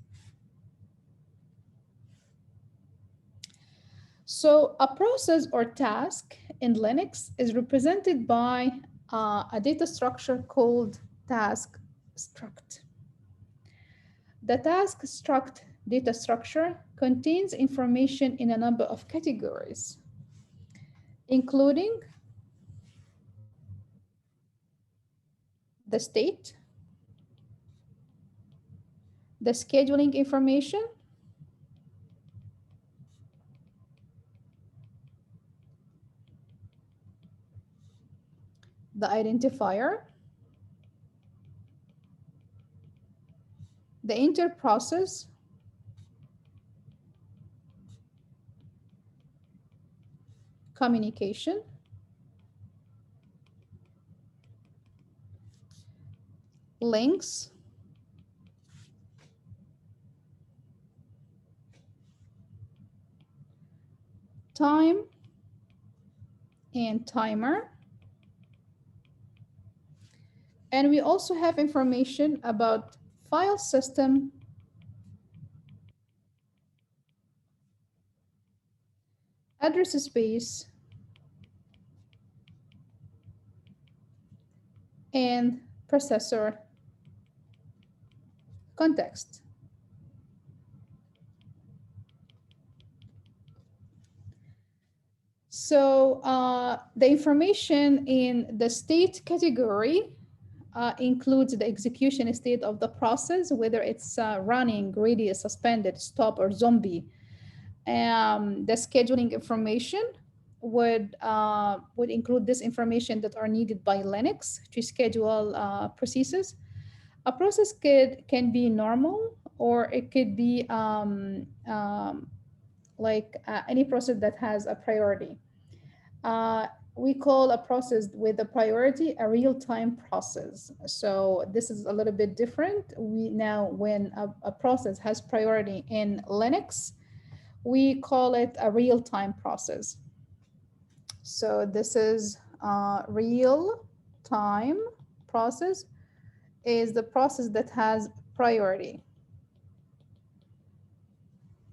So a process or task in Linux is represented by a data structure called task struct. The task struct data structure contains information in a number of categories, including the state, the scheduling information, the identifier, the interprocess, communication, links, time, and timer. And we also have information about file system, address space, and processor context. So the information in the state category includes the execution state of the process, whether it's running, ready, suspended, stop, or zombie. The scheduling information would include this information that are needed by Linux to schedule processes. A process can be normal, or it could be like any process that has a priority. We call a process with a priority a real-time process. So this is a little bit different. We now, when a process has priority in Linux, we call it a real-time process. So this is real-time process is the process that has priority.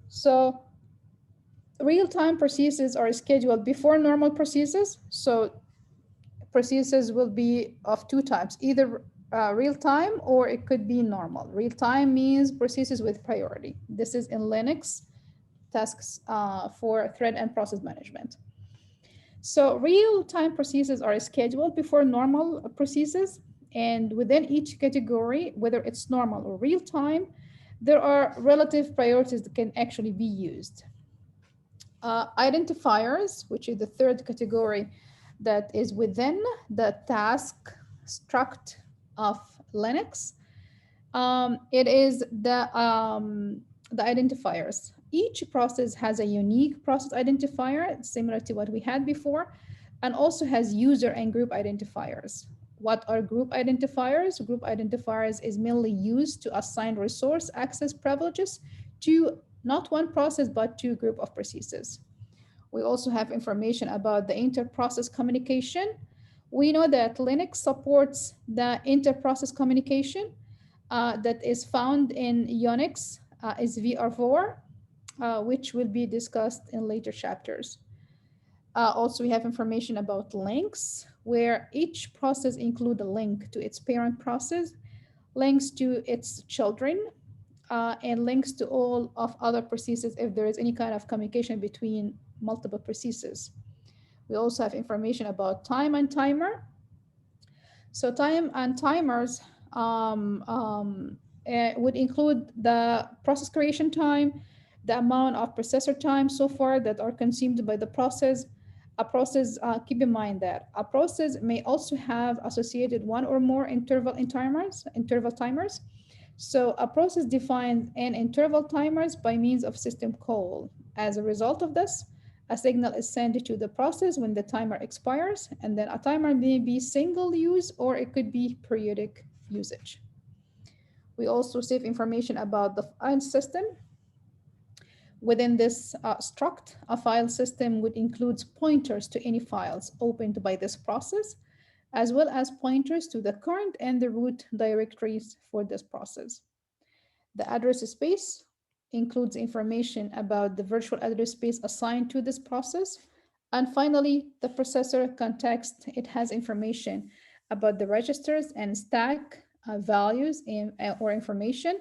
So real-time processes are scheduled before normal processes. So processes will be of two types, either real-time or it could be normal. Real-time means processes with priority. This is in Linux tasks for thread and process management. So real-time processes are scheduled before normal processes, and within each category, whether it's normal or real-time, there are relative priorities that can actually be used. Identifiers, which is the third category that is within the task struct of Linux. It is the identifiers. Each process has a unique process identifier, similar to what we had before, and also has user and group identifiers. What are group identifiers? Group identifiers is mainly used to assign resource access privileges to not one process, but to a group of processes. We also have information about the inter-process communication. We know that Linux supports the inter-process communication that is found in Unix is VRFOR, which will be discussed in later chapters. Also, we have information about links, where each process includes a link to its parent process, links to its children, and links to all of other processes if there is any kind of communication between multiple processes. We also have information about time and timer. So time and timers would include the process creation time, the amount of processor time so far that are consumed by the process. A process, keep in mind that a process may also have associated one or more interval timers. So a process defines an interval timers by means of system call. As a result of this, a signal is sent to the process when the timer expires, and then a timer may be single use or it could be periodic usage. We also save information about the file system. Within this struct, a file system would include pointers to any files opened by this process, as well as pointers to the current and the root directories for this process. The address space includes information about the virtual address space assigned to this process. And finally, the processor context, it has information about the registers and stack values or information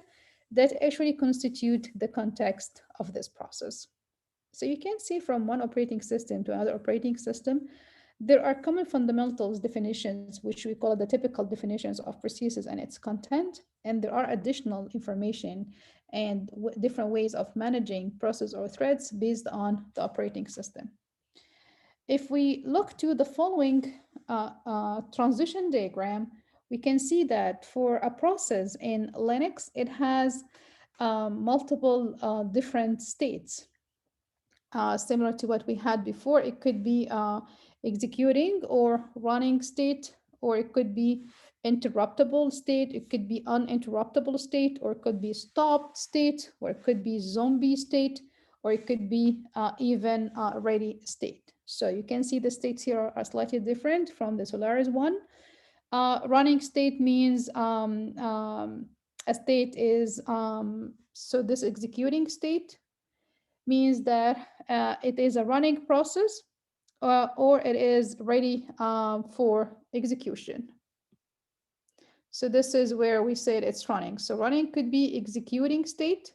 that actually constitute the context of this process. So you can see from one operating system to another operating system, there are common fundamentals definitions, which we call the typical definitions of processes and its content. And there are additional information and different ways of managing process or threads based on the operating system. If we look to the following transition diagram, we can see that for a process in Linux, it has multiple different states. Similar to what we had before, it could be executing or running state, or it could be interruptible state, it could be uninterruptible state, or it could be stopped state, or it could be zombie state, or it could be even ready state. So you can see the states here are slightly different from the Solaris one. Running state means a state is, so this executing state means that it is a running process or it is ready for execution. So this is where we said it's running. So running could be executing state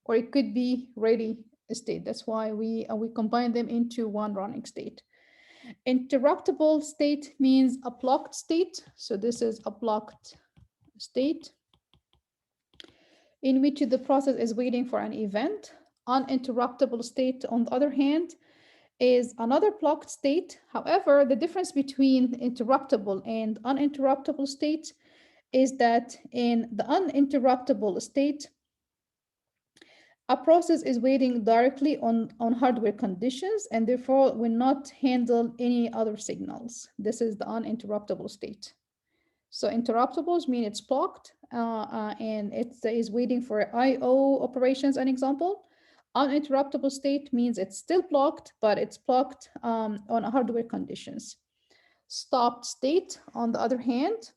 or it could be ready state. That's why we combine them into one running state. Interruptible state means a blocked state. So this is a blocked state in which the process is waiting for an event. Uninterruptible state, on the other hand, is another blocked state. However, the difference between interruptible and uninterruptible state is that in the uninterruptible state, a process is waiting directly on hardware conditions and therefore will not handle any other signals. This is the uninterruptible state. So interruptibles mean it's blocked and it is waiting for I/O operations, an example. Uninterruptible state means it's still blocked, but it's blocked on hardware conditions. Stopped state, on the other hand,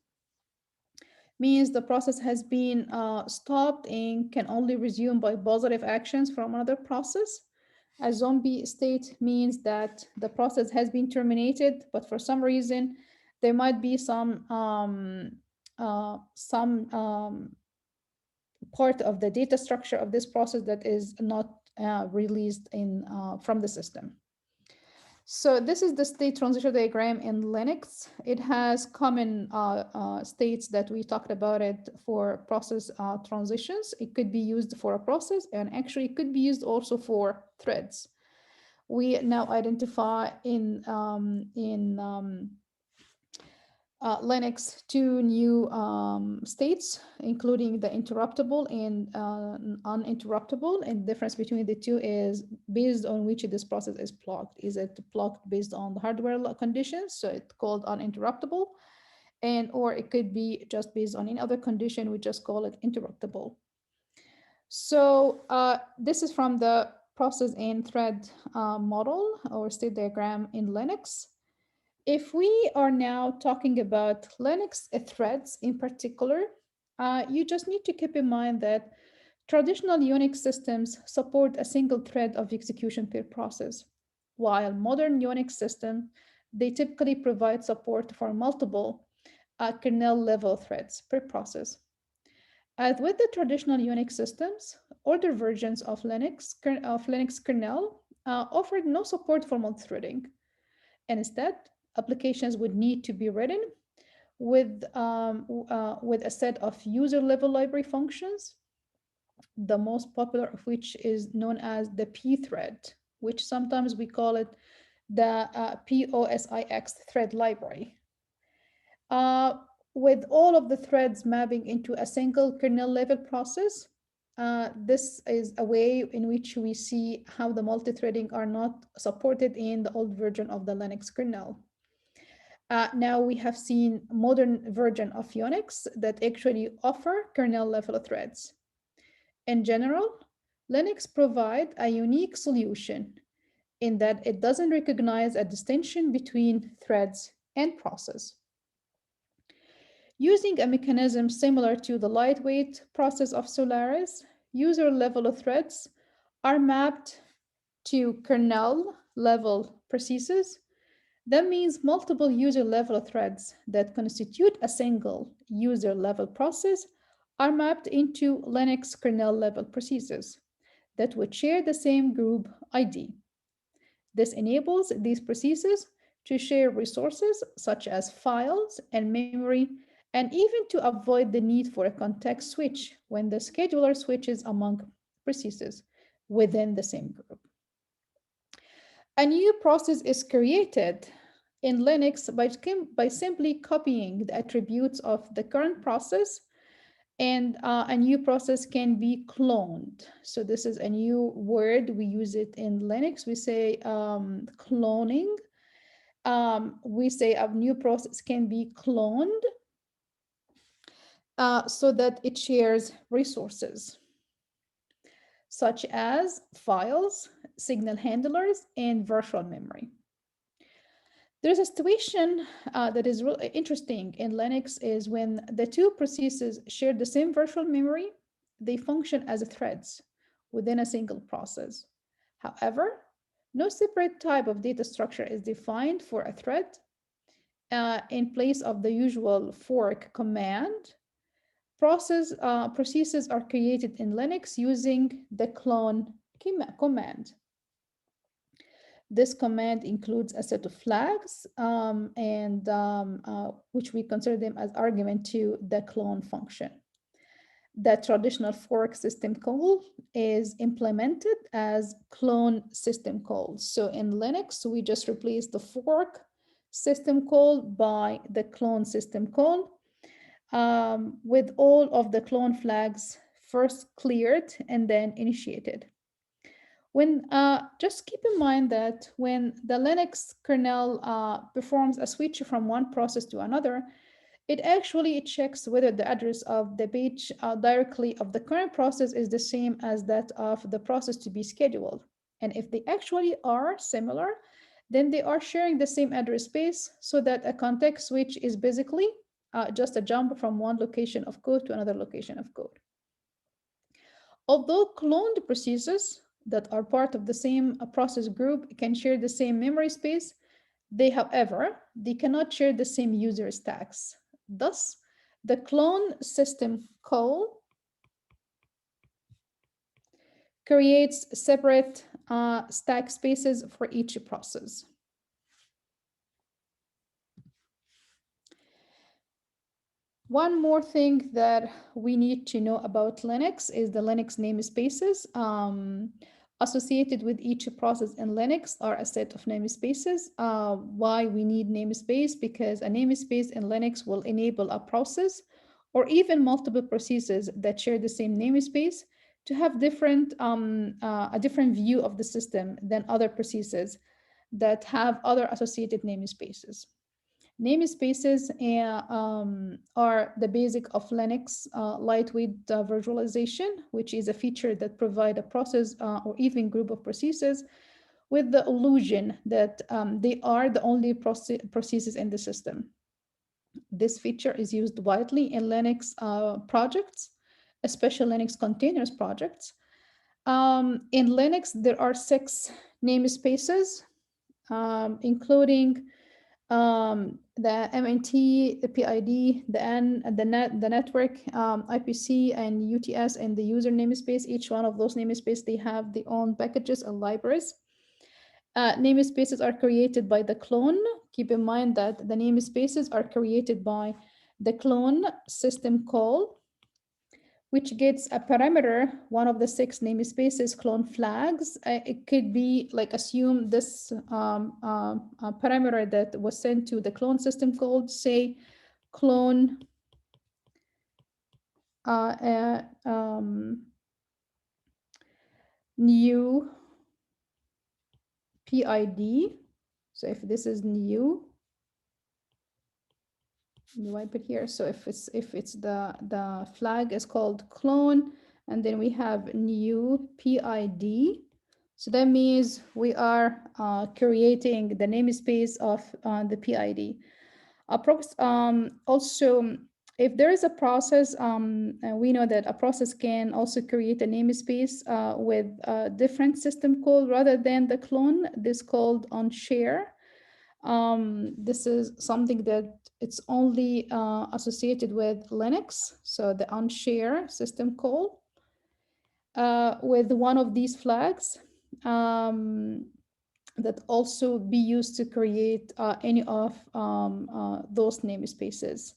means the process has been stopped and can only resume by positive actions from another process. A zombie state means that the process has been terminated, but for some reason, there might be some part of the data structure of this process that is not released from the system. So this is the state transition diagram in Linux. It has common states that we talked about it for process transitions. It could be used for a process and actually it could be used also for threads. We now identify in Linux two new states, including the interruptible and uninterruptible. And the difference between the two is based on which this process is blocked. Is it blocked based on the hardware conditions? So it's called uninterruptible. And or it could be just based on any other condition, we just call it interruptible. So this is from the process and thread model or state diagram in Linux. If we are now talking about Linux threads in particular, you just need to keep in mind that traditional Unix systems support a single thread of execution per process, while modern Unix systems, they typically provide support for multiple kernel level threads per process. As with the traditional Unix systems, older versions of Linux kernel offered no support for multithreading. And instead, applications would need to be written with a set of user-level library functions, the most popular of which is known as the pthread, which sometimes we call it the POSIX thread library. With all of the threads mapping into a single kernel level process, this is a way in which we see how the multi-threading are not supported in the old version of the Linux kernel. Now we have seen modern version of Unix that actually offer kernel level threads. In general, Linux provide a unique solution in that it doesn't recognize a distinction between threads and process. Using a mechanism similar to the lightweight process of Solaris, user-level threads are mapped to kernel-level processes. That means multiple user-level threads that constitute a single user-level process are mapped into Linux kernel-level processes that would share the same group ID. This enables these processes to share resources such as files and memory, and even to avoid the need for a context switch when the scheduler switches among processes within the same group. A new process is created in Linux by simply copying the attributes of the current process, and a new process can be cloned. So this is a new word. We use it in Linux. We say cloning. We say a new process can be cloned so that it shares resources such as files, signal handlers, and virtual memory. There's a situation that is really interesting in Linux is when the two processes share the same virtual memory, they function as threads within a single process. However, no separate type of data structure is defined for a thread. In place of the usual fork command, processes are created in Linux using the clone command. This command includes a set of flags which we consider them as argument to the clone function. The traditional fork system call is implemented as clone system call. So in Linux, we just replace the fork system call by the clone system call, with all of the clone flags first cleared and then initiated. Just keep in mind that when the Linux kernel performs a switch from one process to another, it actually checks whether the address of the page directly of the current process is the same as that of the process to be scheduled. And if they actually are similar, then they are sharing the same address space, so that a context switch is basically just a jump from one location of code to another location of code. Although cloned processes that are part of the same process group can share the same memory space, however, they cannot share the same user stacks. Thus, the clone system call creates separate stack spaces for each process. One more thing that we need to know about Linux is the Linux namespaces. Associated with each process in Linux are a set of namespaces. Why we need namespace? Because a namespace in Linux will enable a process or even multiple processes that share the same namespace to have a different view of the system than other processes that have other associated namespaces. Namespaces are the basic of Linux lightweight virtualization, which is a feature that provide a process or even group of processes with the illusion that they are the only processes in the system. This feature is used widely in Linux projects, especially Linux containers projects. In Linux, there are 6 namespaces, including the MNT, the PID, the network, IPC, and UTS, and the user namespace. Each one of those namespaces, they have their own packages and libraries. Namespaces are created by the clone. Keep in mind that the namespaces are created by the clone system call, which gets a parameter, one of the 6 namespaces clone flags. It could be like assume this parameter that was sent to the clone system called, say, clone new PID. So if this is new, you wipe it here. So if it's the flag is called clone, and then we have new PID. So that means we are creating the namespace of the PID. Also, if there is a process, we know that a process can also create a namespace with a different system call rather than the clone. This called on share. This is something that it's only associated with Linux. So the onshare system call with one of these flags that also be used to create any of those namespaces.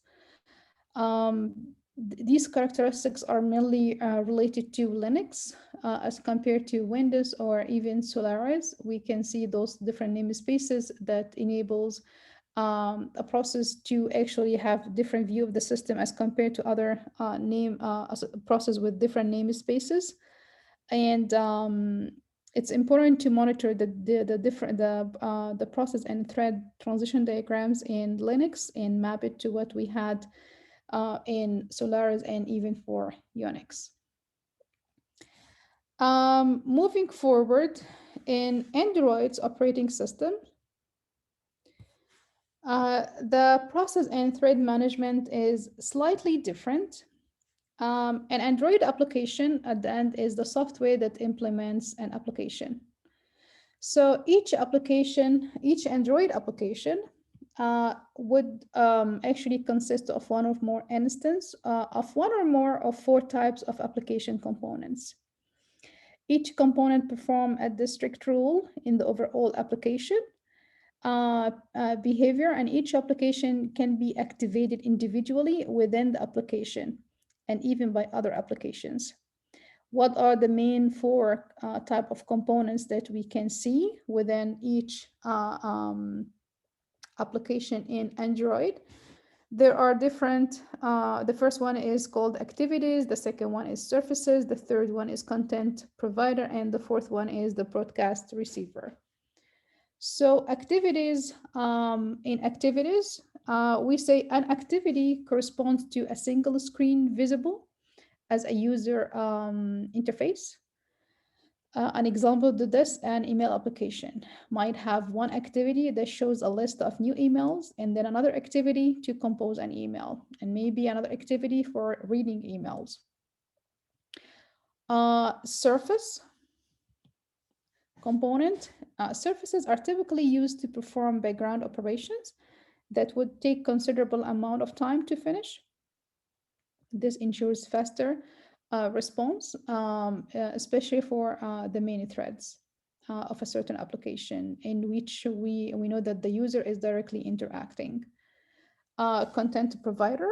These characteristics are mainly related to Linux as compared to Windows or even Solaris. We can see those different namespaces that enables a process to actually have different view of the system as compared to other process with different namespaces. And it's important to monitor the process and thread transition diagrams in Linux and map it to what we had in Solaris and even for Unix. Moving forward, in Android's operating system, the process and thread management is slightly different. An Android application at the end is the software that implements an application. So each Android application would actually consist of one or more instances of one or more of 4 types of application components. Each component performs a distinct role in the overall application behavior, and each application can be activated individually within the application and even by other applications. What are the main 4 type of components that we can see within each application in Android? There are different, the first one is called activities, the second one is surfaces, the third one is content provider, and the fourth one is the broadcast receiver. So activities, in activities, we say an activity corresponds to a single screen visible as a user interface. An example to this, an email application might have one activity that shows a list of new emails, and then another activity to compose an email, and maybe another activity for reading emails. Surface component. Surfaces are typically used to perform background operations that would take considerable amount of time to finish. This ensures faster response, especially for the main threads of a certain application in which we know that the user is directly interacting. Content provider.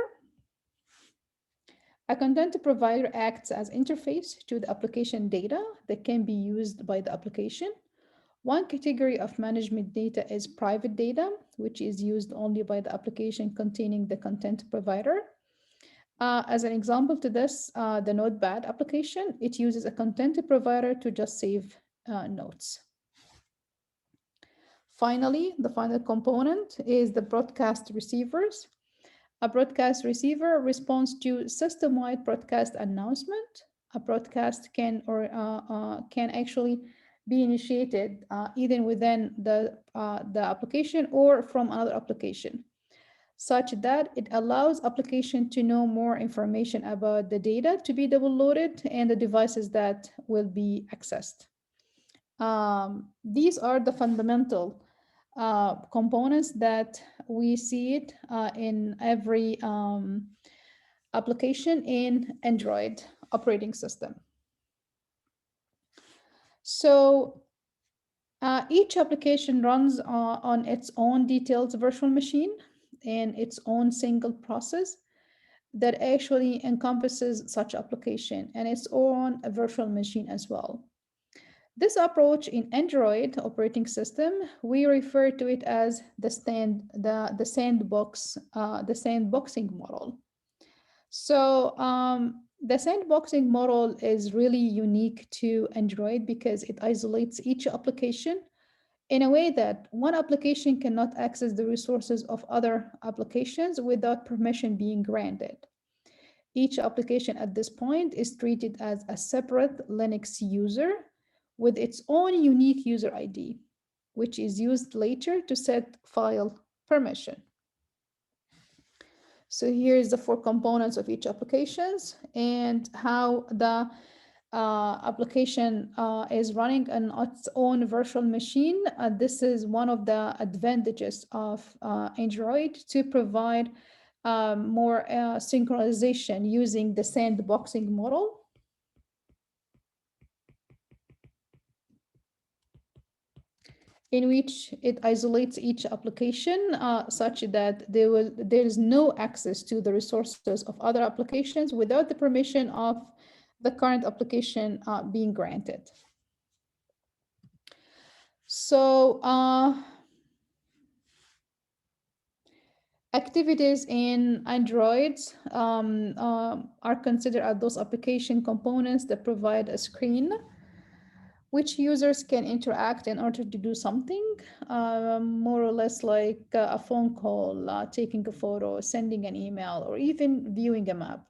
A content provider acts as interface to the application data that can be used by the application. One category of management data is private data, which is used only by the application containing the content provider. As an example to this, the Notepad application, it uses a content provider to just save notes. Finally, the final component is the broadcast receivers. A broadcast receiver responds to system-wide broadcast announcement. A broadcast can actually be initiated either within the application or from another application, such that it allows application to know more information about the data to be downloaded and the devices that will be accessed. These are the fundamental components that we see it in every application in Android operating system. So each application runs on its own detailed virtual machine and its own single process that actually encompasses such application and its own virtual machine as well. This approach in Android operating system, we refer to it as the sandboxing model. So the sandboxing model is really unique to Android because it isolates each application in a way that one application cannot access the resources of other applications without permission being granted. Each application at this point is treated as a separate Linux user with its own unique user ID, which is used later to set file permission. So here's the four components of each applications and how the application is running on its own virtual machine. This is one of the advantages of Android to provide more synchronization using the sandboxing model. In which it isolates each application such that there is no access to the resources of other applications without the permission of the current application being granted. So activities in Android are considered as those application components that provide a screen which users can interact in order to do something, more or less like a phone call, taking a photo, sending an email, or even viewing a map.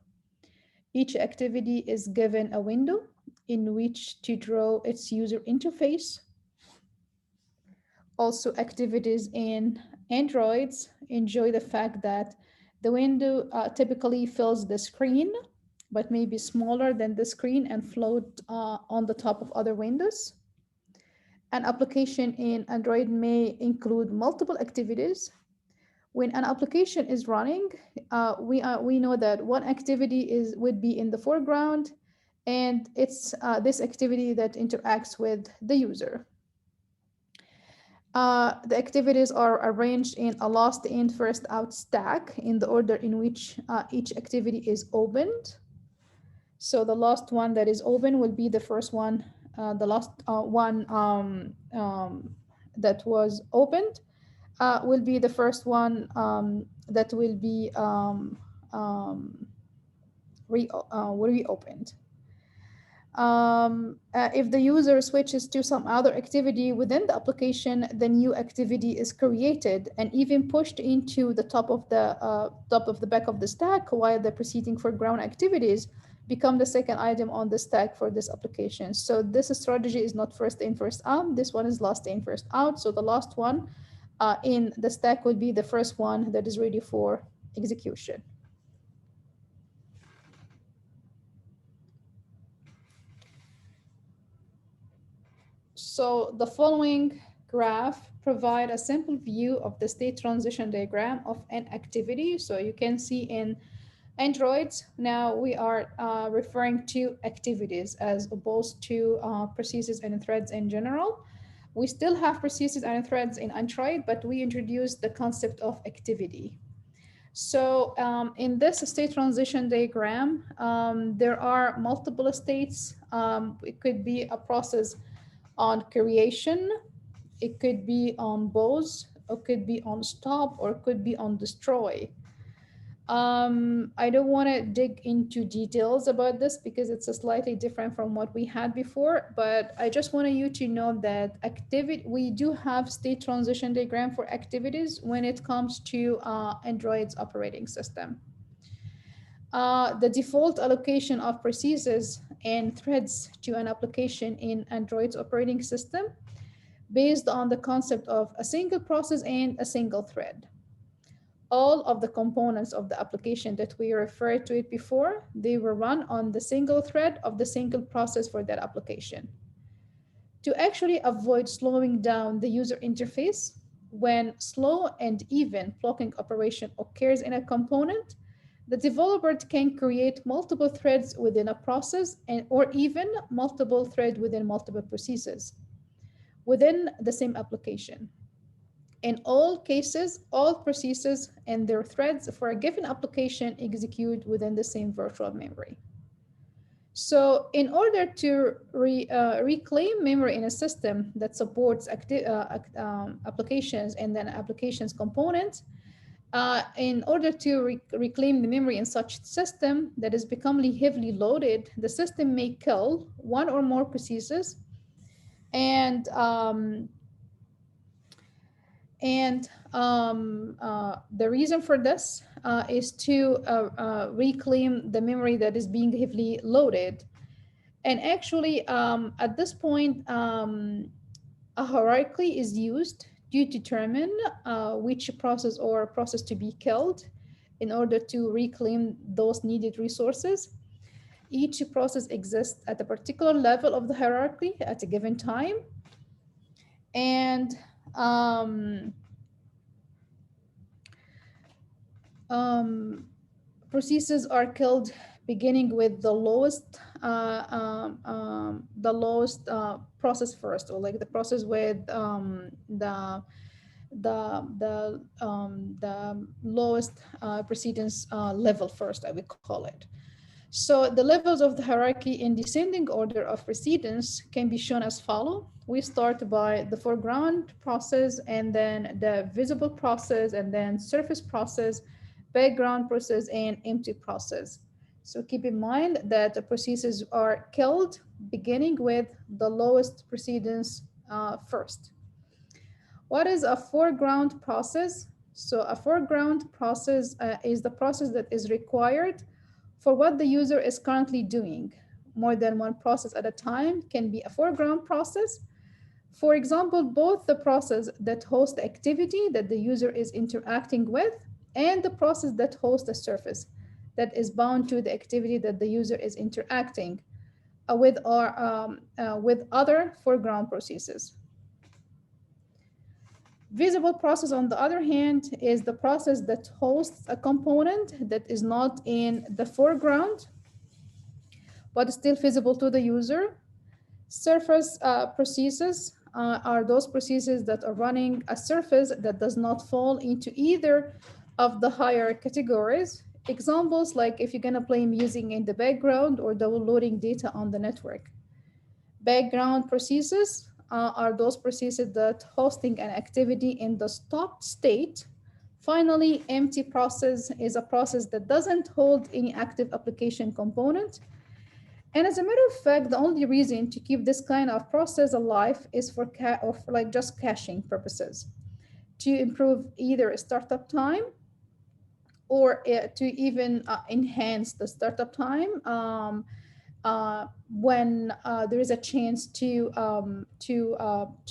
Each activity is given a window in which to draw its user interface. Also, activities in Androids enjoy the fact that the window typically fills the screen, but may be smaller than the screen and float on the top of other windows. An application in Android may include multiple activities. When an application is running, we know that one activity would be in the foreground, and it's this activity that interacts with the user. The activities are arranged in a last in, first out stack in the order in which each activity is opened. So the last one that is open will be the first one, the last one that was opened will be the first one that will be reopened. If the user switches to some other activity within the application, the new activity is created and even pushed into the top of the back of the stack, while the preceding foreground activities become the second item on the stack for this application. So this strategy is not first in, first out. This one is last in, first out. So the last one in the stack will be the first one that is ready for execution. So the following graph provide a simple view of the state transition diagram of an activity. So you can see in Androids, now we are referring to activities as opposed to processes and threads in general. We still have processes and threads in Android, but we introduced the concept of activity. So in this state transition diagram, there are multiple states. It could be a process on creation, it could be on pause, it could be on stop, or it could be on destroy. I don't want to dig into details about this because it's a slightly different from what we had before, but I just wanted you to know that activity we do have state transition diagram for activities when it comes to Android's operating system. The default allocation of processes and threads to an application in Android's operating system based on the concept of a single process and a single thread. All of the components of the application that we referred to it before, they were run on the single thread of the single process for that application. To actually avoid slowing down the user interface, when slow and even blocking operation occurs in a component, the developer can create multiple threads within a process or even multiple threads within multiple processes within the same application. In all cases, all processes and their threads for a given application execute within the same virtual memory. So in order to reclaim memory in a system that supports applications and then applications components, in order to reclaim the memory in such system that is becoming heavily loaded, the system may kill one or more processes and the reason for this is to reclaim the memory that is being heavily loaded. And actually, at this point, a hierarchy is used to determine which process or process to be killed in order to reclaim those needed resources. Each process exists at a particular level of the hierarchy at a given time. And processes are killed beginning with the lowest process first, or like the process with the lowest precedence level first, I would call it. So the levels of the hierarchy in descending order of precedence can be shown as follow. We start by the foreground process, and then the visible process, and then surface process, background process, and empty process. So keep in mind that the processes are killed beginning with the lowest precedence first. What is a foreground process? So a foreground process is the process that is required for what the user is currently doing. More than one process at a time can be a foreground process. For example, both the process that hosts the activity that the user is interacting with and the process that hosts the surface that is bound to the activity that the user is interacting with, or with other foreground processes. Visible process, on the other hand, is the process that hosts a component that is not in the foreground, but still visible to the user. Surface processes are those processes that are running a surface that does not fall into either of the higher categories. Examples like if you're going to play music in the background or downloading data on the network. Background processes are those processes that hosting an activity in the stopped state. Finally, empty process is a process that doesn't hold any active application component. And as a matter of fact, the only reason to keep this kind of process alive is for like just caching purposes, to improve either startup time or to even enhance the startup time when there is a chance to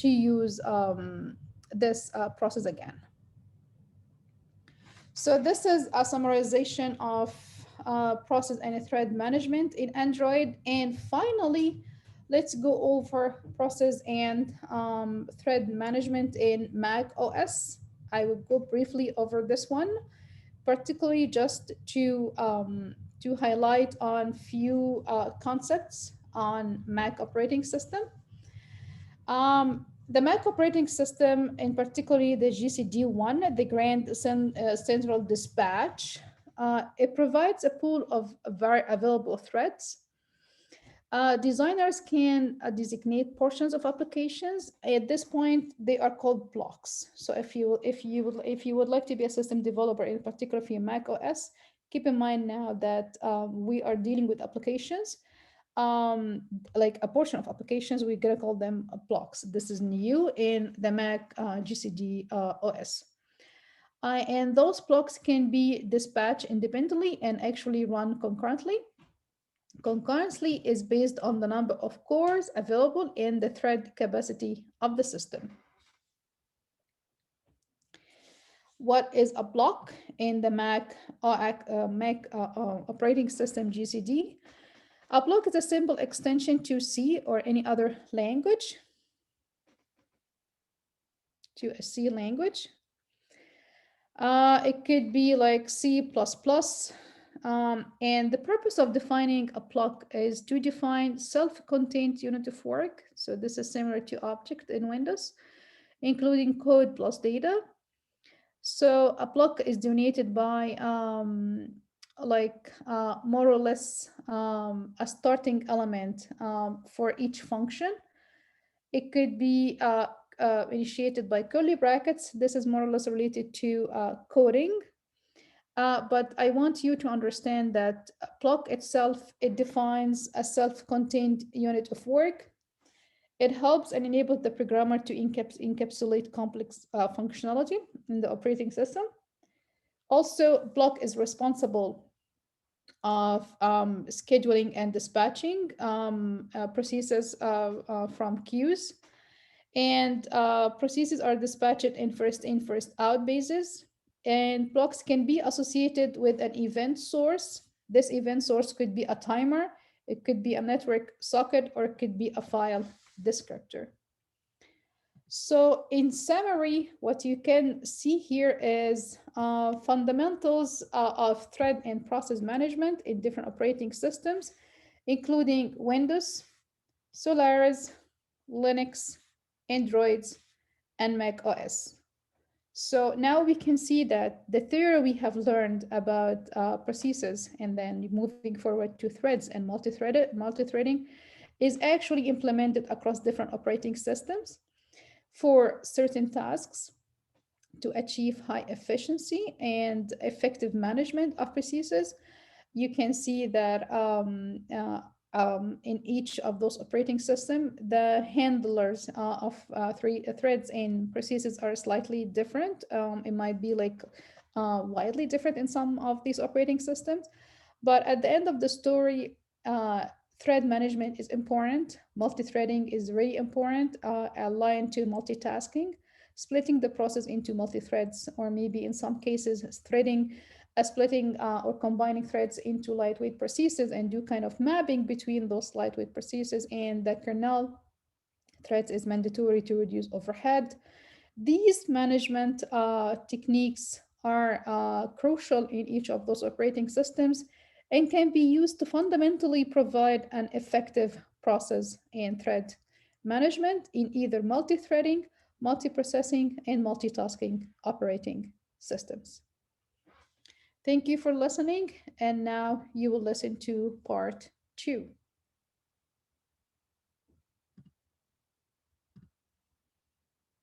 use this process again. So this is a summarization of process and thread management in Android. And finally, let's go over process and thread management in Mac OS. I will go briefly over this one, particularly just to highlight on few concepts on Mac operating system. The Mac operating system, in particularly the GCD1, the Grand Central Dispatch, it provides a pool of very available threads Designers can designate portions of applications. At this point, they are called blocks. So if you would like to be a system developer, in particular for your Mac OS, keep in mind now that we are dealing with applications. Like a portion of applications, we're gonna call them blocks. This is new in the Mac GCD OS. And those blocks can be dispatched independently and actually run concurrently. Concurrency is based on the number of cores available in the thread capacity of the system. What is a block in the Mac operating system GCD? A block is a simple extension to C or any other language, to a C language. It could be like C++. And the purpose of defining a block is to define self-contained unit of work. So this is similar to object in Windows, including code plus data. So a block is donated by more or less a starting element for each function. It could be initiated by curly brackets. This is more or less related to coding. But I want you to understand that block itself, it defines a self-contained unit of work. It helps and enables the programmer to encapsulate complex functionality in the operating system. Also, block is responsible of scheduling and dispatching processes from queues. And processes are dispatched in first in, first out basis. And blocks can be associated with an event source. This event source could be a timer, it could be a network socket, or it could be a file descriptor. So in summary, what you can see here is fundamentals of thread and process management in different operating systems, including Windows, Solaris, Linux, Androids, and Mac OS. So now we can see that the theory we have learned about processes and then moving forward to threads and multi-threading is actually implemented across different operating systems for certain tasks to achieve high efficiency and effective management of processes. You can see that in each of those operating system, the handlers of threads and processes are slightly different. It might be like widely different in some of these operating systems. But at the end of the story, thread management is important. Multi-threading is very important, aligned to multitasking, splitting the process into multi-threads, or maybe in some cases, splitting or combining threads into lightweight processes and do kind of mapping between those lightweight processes, and the kernel threads is mandatory to reduce overhead. These management techniques are crucial in each of those operating systems and can be used to fundamentally provide an effective process and thread management in either multi-threading, multiprocessing, and multitasking operating systems. Thank you for listening, and now you will listen to part 2.